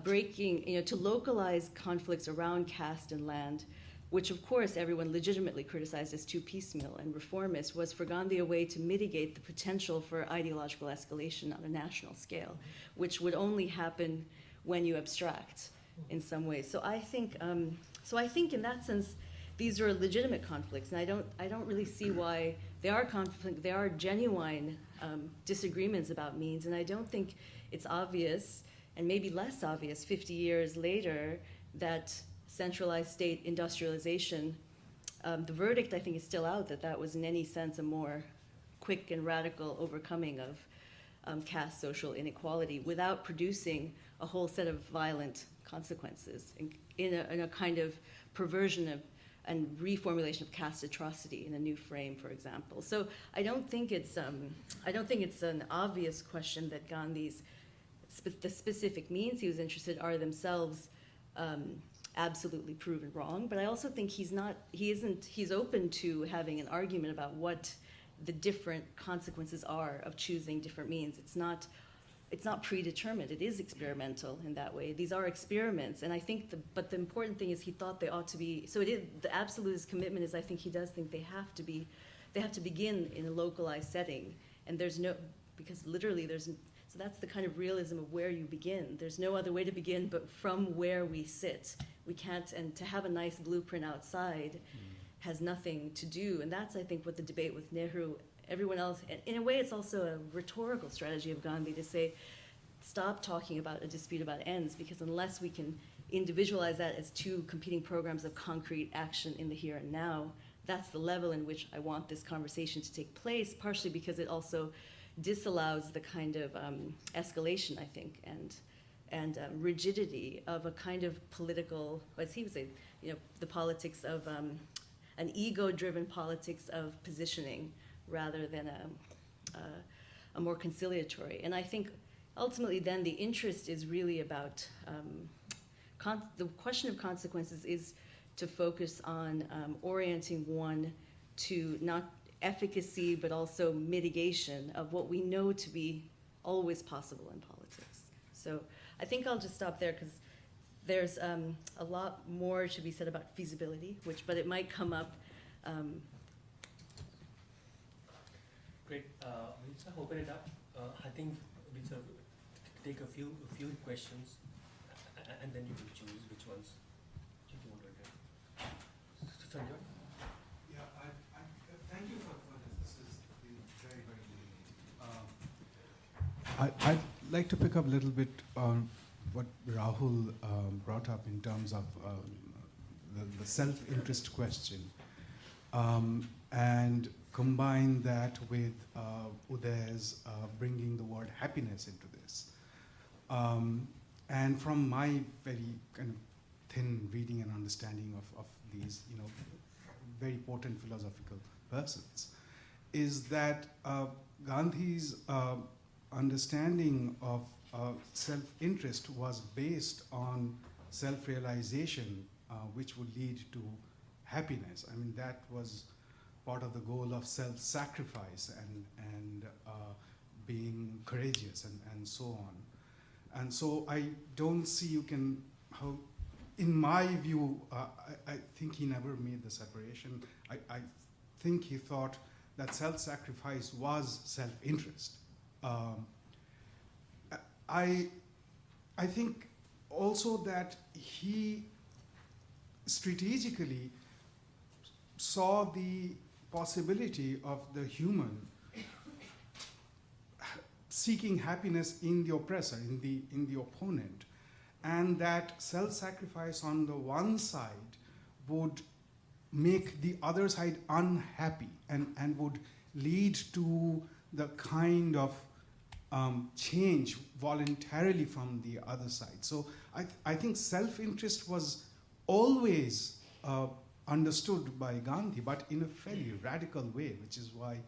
breaking, to localize conflicts around caste and land, which of course everyone legitimately criticized as too piecemeal and reformist, was for Gandhi a way to mitigate the potential for ideological escalation on a national scale, which would only happen when you abstract in some ways. So I think in that sense, these are legitimate conflicts, and I don't really see why they are conflict. They are genuine disagreements about means, and I don't think it's obvious, and maybe less obvious 50 years later, that centralized state industrialization, the verdict I think is still out that was in any sense a more quick and radical overcoming of caste social inequality without producing a whole set of violent consequences in a kind of perversion of and reformulation of caste atrocity in a new frame, for example. So I don't think it's an obvious question that Gandhi's the specific means he was interested are themselves absolutely proven wrong. But I also think he's open to having an argument about what the different consequences are of choosing different means. It's not predetermined. It is experimental in that way. These are experiments, and I think but the important thing is he thought they ought to be. So it is the absolutist commitment is, I think he does think they have to begin in a localized setting, and because literally so that's the kind of realism of where you begin. There's no other way to begin but from where we sit. We can't, and to have a nice blueprint outside has nothing to do, and that's, I think, what the debate with Nehru, everyone else, in a way it's also a rhetorical strategy of Gandhi to say, stop talking about a dispute about ends, because unless we can individualize that as two competing programs of concrete action in the here and now, that's the level in which I want this conversation to take place, partially because it also disallows the kind of escalation, I think, and rigidity of a kind of political, as he would say, the politics of an ego-driven politics of positioning rather than a more conciliatory. And I think ultimately then the interest is really about, the question of consequences is to focus on orienting one to not efficacy but also mitigation of what we know to be always possible in politics. So I think I'll just stop there because there's a lot more to be said about feasibility, but it might come up. Great. We'll just open it up. I think we'll sort of take a few questions, and then you will choose which ones you want to address. Sanjay? Yeah, thank you for this. This has been very, very illuminating. I'd like to pick up a little bit on what Rahul brought up in terms of the self-interest question, and combine that with Uday's bringing the word happiness into this. And from my very kind of thin reading and understanding of these, very potent philosophical persons, is that Gandhi's understanding of self-interest was based on self-realization, which would lead to happiness. I mean, that was part of the goal of self-sacrifice and being courageous and so on. And so I don't see in my view, I think he never made the separation. I think he thought that self-sacrifice was self-interest. I think also that he strategically saw the possibility of the human seeking happiness in the oppressor, in the opponent, and that self-sacrifice on the one side would make the other side unhappy and would lead to the kind of change voluntarily from the other side. So I think self-interest was always understood by Gandhi, but in a fairly radical way, which is why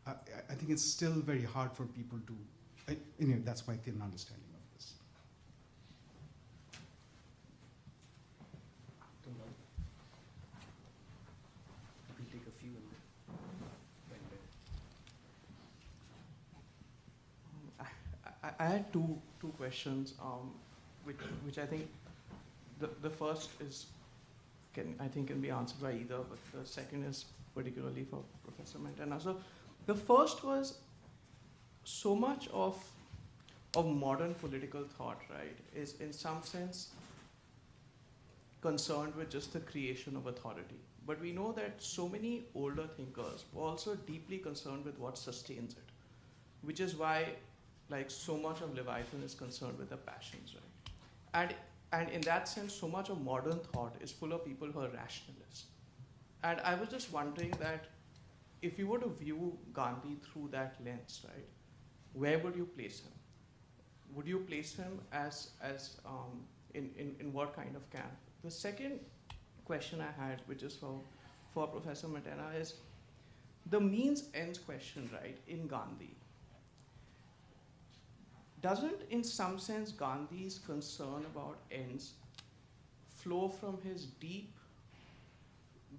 I think it's still very hard for people to, anyway, that's my thin understanding of this. We'll take a few and then. I had two questions, which I think the first is I think can be answered by either, but the second is particularly for Professor Mantena. So the first was, so much of modern political thought, right, is in some sense concerned with just the creation of authority. But we know that so many older thinkers were also deeply concerned with what sustains it, which is why like so much of Leviathan is concerned with the passions, right? And in that sense, so much of modern thought is full of people who are rationalists. And I was just wondering that if you were to view Gandhi through that lens, right, where would you place him? Would you place him as in what kind of camp? The second question I had, which is for Professor Mantena, is the means ends question, right, in Gandhi. Doesn't, in some sense, Gandhi's concern about ends flow from his deep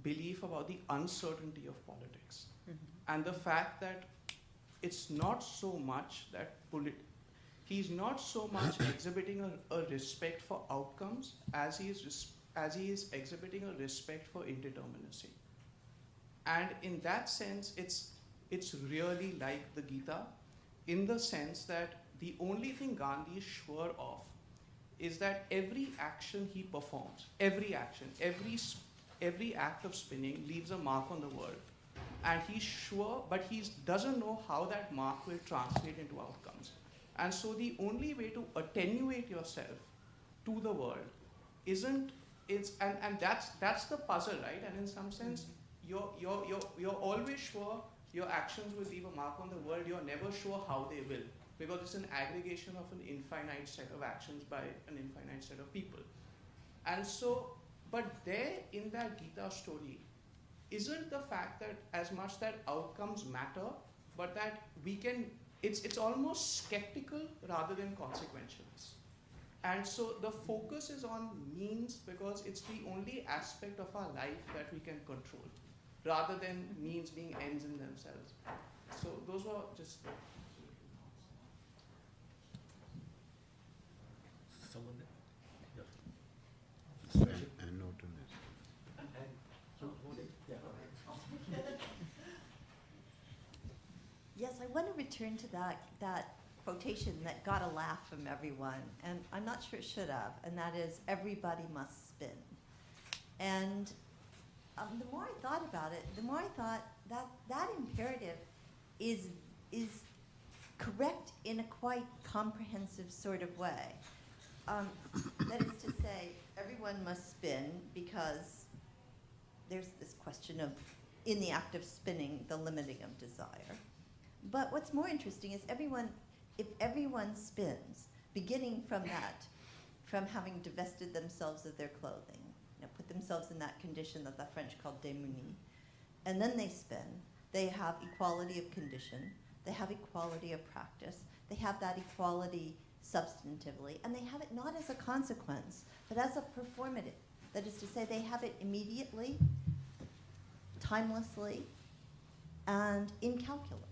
belief about the uncertainty of politics? And the fact that it's not so much that he's not so much exhibiting a respect for outcomes as he is exhibiting a respect for indeterminacy. And in that sense, it's really like the Gita, in the sense that the only thing Gandhi is sure of is that every action he performs, every action, every act of spinning leaves a mark on the world. And he's sure, but he doesn't know how that mark will translate into outcomes. And so the only way to attenuate yourself to the world and that's the puzzle, right? And in some sense, you're always sure your actions will leave a mark on the world. You're never sure how they will, because it's an aggregation of an infinite set of actions by an infinite set of people. And so, but there in that Gita story isn't the fact that as much that outcomes matter, but that it's almost skeptical rather than consequentialist. And so the focus is on means because it's the only aspect of our life that we can control, rather than means being ends in themselves. So those were just... Someone there? And note on this. Yes, I want to return to that quotation that got a laugh from everyone, and I'm not sure it should have, and that is, everybody must spin. And the more I thought about it, the more I thought that imperative is correct in a quite comprehensive sort of way. That is to say, everyone must spin because there's this question of, in the act of spinning, the limiting of desire. But what's more interesting is if everyone spins, beginning from that, from having divested themselves of their clothing, put themselves in that condition that the French called démuni, and then they spin, they have equality of condition, they have equality of practice, they have that equality substantively, and they have it not as a consequence, but as a performative. That is to say, they have it immediately, timelessly, and incalculably.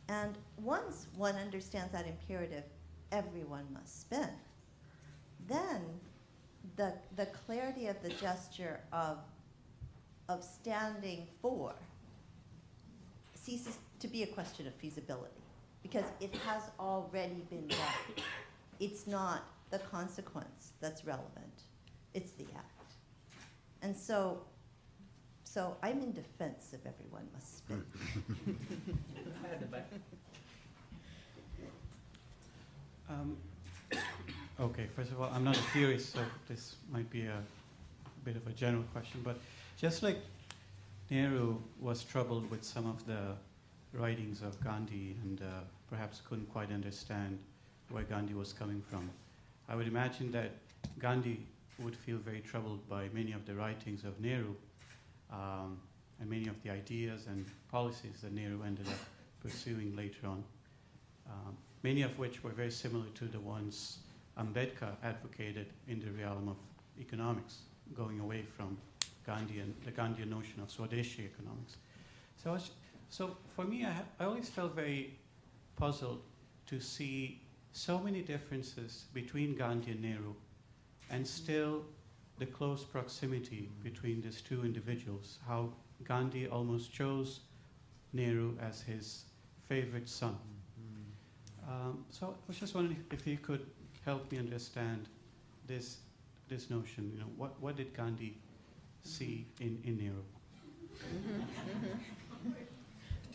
And once one understands that imperative, everyone must spin, then the clarity of the gesture of standing for ceases to be a question of feasibility, because it has already been done. It's not the consequence that's relevant, it's the act. And so I'm in defense of everyone must spin. Okay, first of all, I'm not a theorist, so this might be a bit of a general question, but just like Nehru was troubled with some of the writings of Gandhi and perhaps couldn't quite understand where Gandhi was coming from, I would imagine that Gandhi would feel very troubled by many of the writings of Nehru and many of the ideas and policies that Nehru ended up pursuing later on, many of which were very similar to the ones Ambedkar advocated in the realm of economics, going away from Gandhi and the Gandhian notion of Swadeshi economics. So for me, I always felt very puzzled to see so many differences between Gandhi and Nehru, and still the close proximity between these two individuals, how Gandhi almost chose Nehru as his favorite son. So I was just wondering if you could help me understand this notion. You know, what did Gandhi see in Nehru?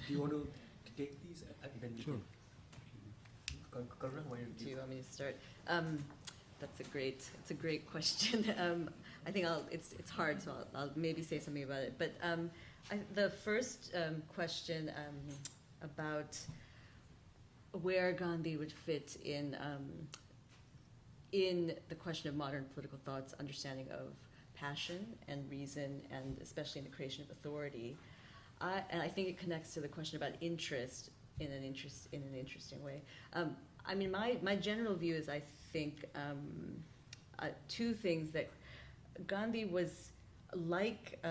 Do you want to take these? Sure. Karuna, why don't Do you? you want me to start? It's a great question. I think it's hard, so I'll maybe say something about it. But the first question about where Gandhi would fit in the question of modern political thought's understanding of passion and reason, and especially in the creation of authority, and I think it connects to the question about interest in an interesting way. I mean, my general view is, I think, two things: that Gandhi was like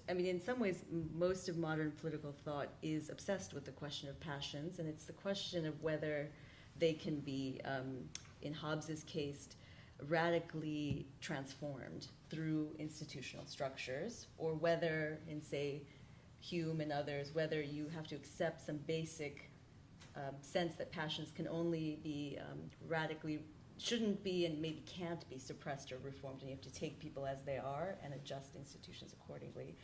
in some ways, most of modern political thought is obsessed with the question of passions, and it's the question of whether they can be, in Hobbes's case, radically transformed through institutional structures, or whether, in, say, Hume and others, whether you have to accept some basic sense that passions can only be shouldn't be and maybe can't be suppressed or reformed, and you have to take people as they are and adjust institutions accordingly.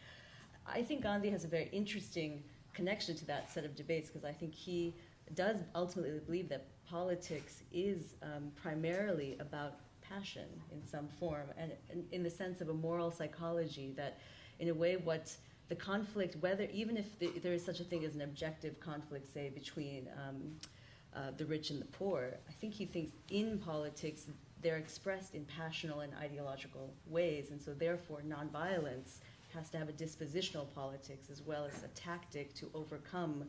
I think Gandhi has a very interesting connection to that set of debates, because I think he does ultimately believe that politics is primarily about passion in some form, and in the sense of a moral psychology, that in a way what the conflict, whether even if there is such a thing as an objective conflict, say, between the rich and the poor, I think he thinks in politics they're expressed in passional and ideological ways, and so therefore nonviolence has to have a dispositional politics as well as a tactic to overcome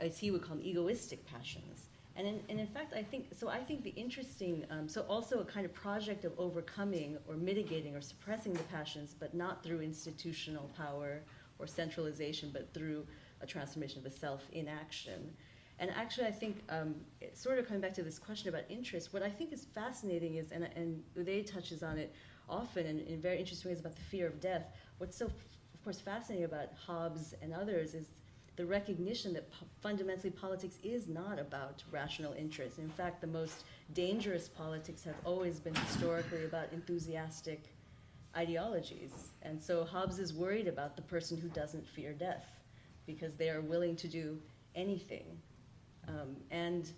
as he would call them, egoistic passions. And in fact, I think the interesting, so also a kind of project of overcoming or mitigating or suppressing the passions, but not through institutional power or centralization, but through a transformation of the self in action. And actually, I think, sort of coming back to this question about interest, what I think is fascinating is, and Uday touches on it often in very interesting ways, about the fear of death. What's so, of course, fascinating about Hobbes and others is the recognition that fundamentally politics is not about rational interest. In fact, the most dangerous politics have always been historically about enthusiastic ideologies. And so Hobbes is worried about the person who doesn't fear death, because they are willing to do anything and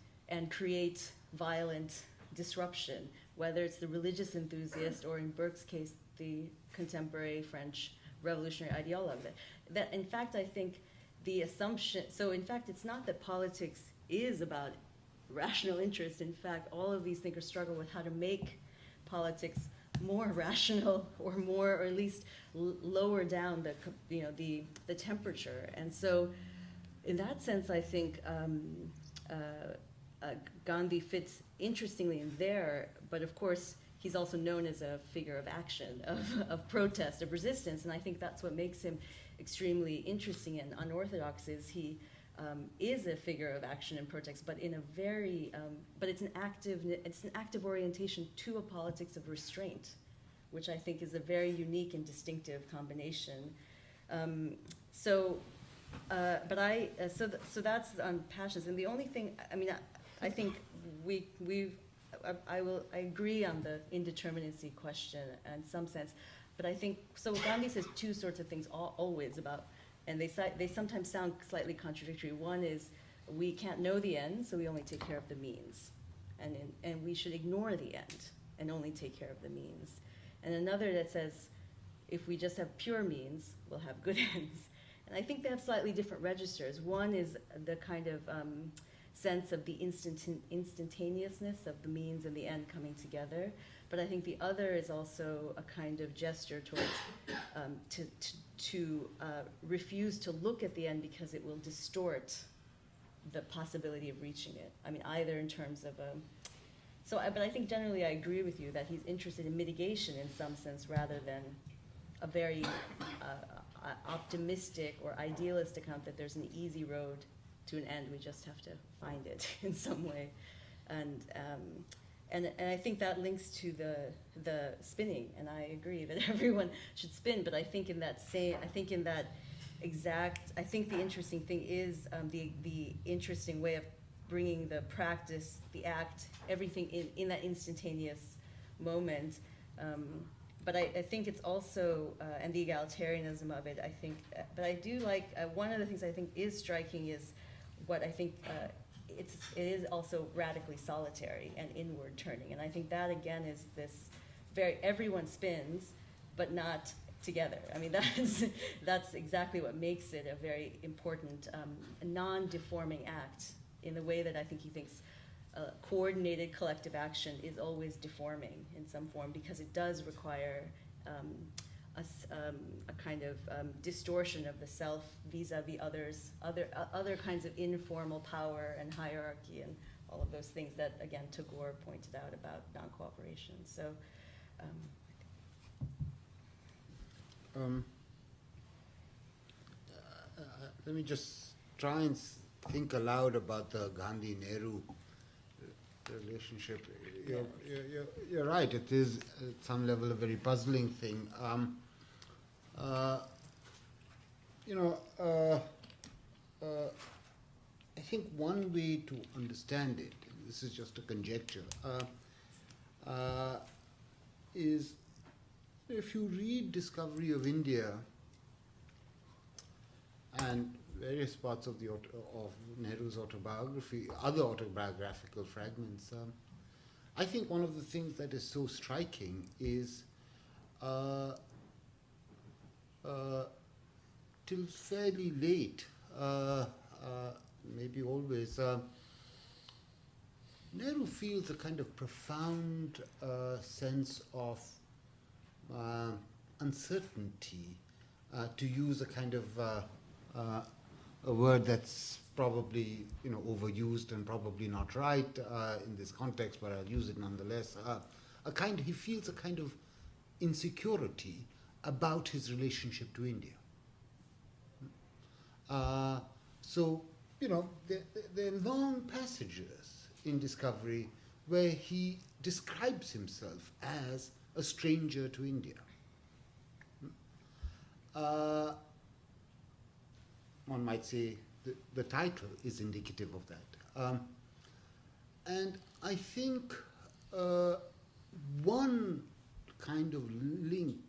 create violent disruption, whether it's the religious enthusiast or, in Burke's case, the contemporary French revolutionary ideologue. That in fact, I think the assumption, so in fact, it's not that politics is about rational interest. In fact, all of these thinkers struggle with how to make politics more rational, or more, or at least lower down the temperature. And so, in that sense, I think Gandhi fits interestingly in there. But of course, he's also known as a figure of action, of protest, of resistance, and I think that's what makes him extremely interesting and unorthodox. Is he is a figure of action and protest, but in a very, but it's an active orientation to a politics of restraint, which I think is a very unique and distinctive combination. So that's on passions, and the only thing, I think I agree on the indeterminacy question in some sense, but I think, so Gandhi says two sorts of things always about, and they sometimes sound slightly contradictory. One is, we can't know the end, so we only take care of the means, and we should ignore the end and only take care of the means. and another that says, if we just have pure means, we'll have good ends. And I think they have slightly different registers. One is the kind of sense of the instantaneousness of the means and the end coming together. But I think the other is also a kind of gesture towards to refuse to look at the end because it will distort the possibility of reaching it. I mean, either in terms of but I think generally I agree with you that he's interested in mitigation in some sense rather than a very optimistic or idealist account that there's an easy road to an end. We just have to find it in some way, and I think that links to the spinning. And I agree that everyone should spin. But I think the interesting thing is the interesting way of bringing the practice, the act, everything in that instantaneous moment. But I think it's also, and the egalitarianism of it, I think, but I do like, one of the things I think is striking is what I think, it is also radically solitary and inward turning. And I think that again is this everyone spins, but not together. I mean, that's exactly what makes it a very important, non-deforming act in the way that I think he thinks coordinated collective action is always deforming in some form because it does require a kind of distortion of the self vis-a-vis others, other kinds of informal power and hierarchy and all of those things that, again, Tagore pointed out about non-cooperation. So, let me just try and think aloud about the Gandhi-Nehru relationship. You're right. It is at some level a very puzzling thing. I think one way to understand it, this is just a conjecture, is if you read Discovery of India and various parts of of Nehru's autobiography, other autobiographical fragments, I think one of the things that is so striking is till fairly late, maybe always, Nehru feels a kind of profound sense of uncertainty, to use a kind of a word that's probably overused and probably not right in this context, but I'll use it nonetheless. He feels a kind of insecurity about his relationship to India. There are long passages in Discovery where he describes himself as a stranger to India. One might say the title is indicative of that. And I think one kind of link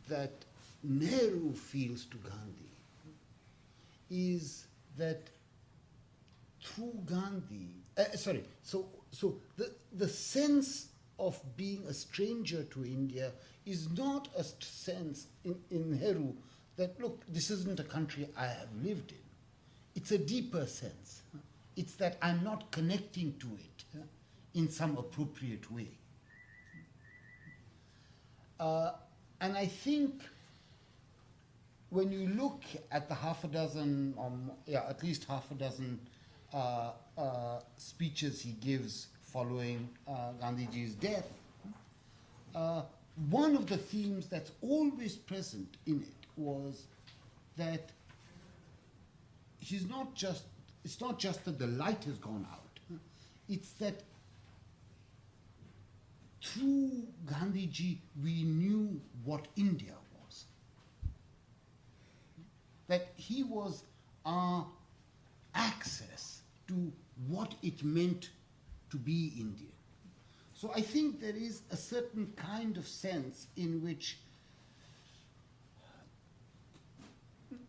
that Nehru feels to Gandhi is that through Gandhi, the sense of being a stranger to India is not a sense in Nehru that, look, this isn't a country I have lived in. It's a deeper sense. It's that I'm not connecting to it in some appropriate way. And I think when you look at the at least half a dozen speeches he gives following Gandhiji's death, one of the themes that's always present in it was that it's not just that the light has gone out, it's that through Gandhiji we knew what India was. That he was our access to what it meant to be Indian. So I think there is a certain kind of sense in which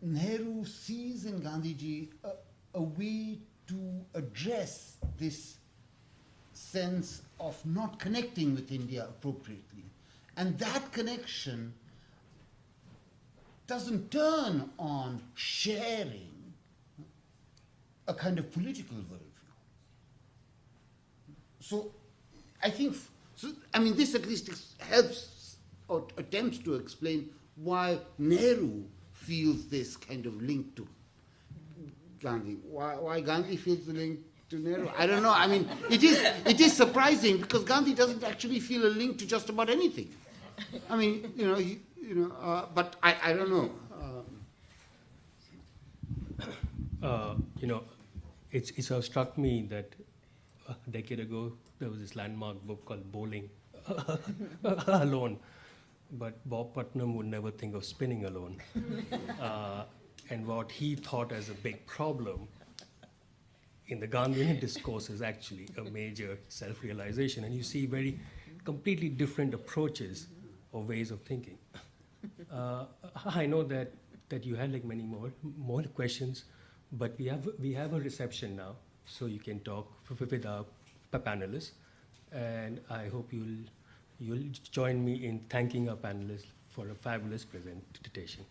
Nehru sees in Gandhiji a way to address this sense of not connecting with India appropriately. And that connection doesn't turn on sharing a kind of political worldview. So I think, this at least helps or attempts to explain why Nehru feels this kind of link to Gandhi. Why Gandhi feels the link to Nehru? I don't know. It is surprising because Gandhi doesn't actually feel a link to just about anything. But I don't know. It sort of struck me that a decade ago there was this landmark book called Bowling Alone, but Bob Putnam would never think of spinning alone. And what he thought as a big problem in the Gandhian discourse is actually a major self-realization, and you see very completely different approaches or ways of thinking. I know that you had like many more questions, but we have a reception now, so you can talk with our panelists, and I hope you'll join me in thanking our panelists for a fabulous presentation.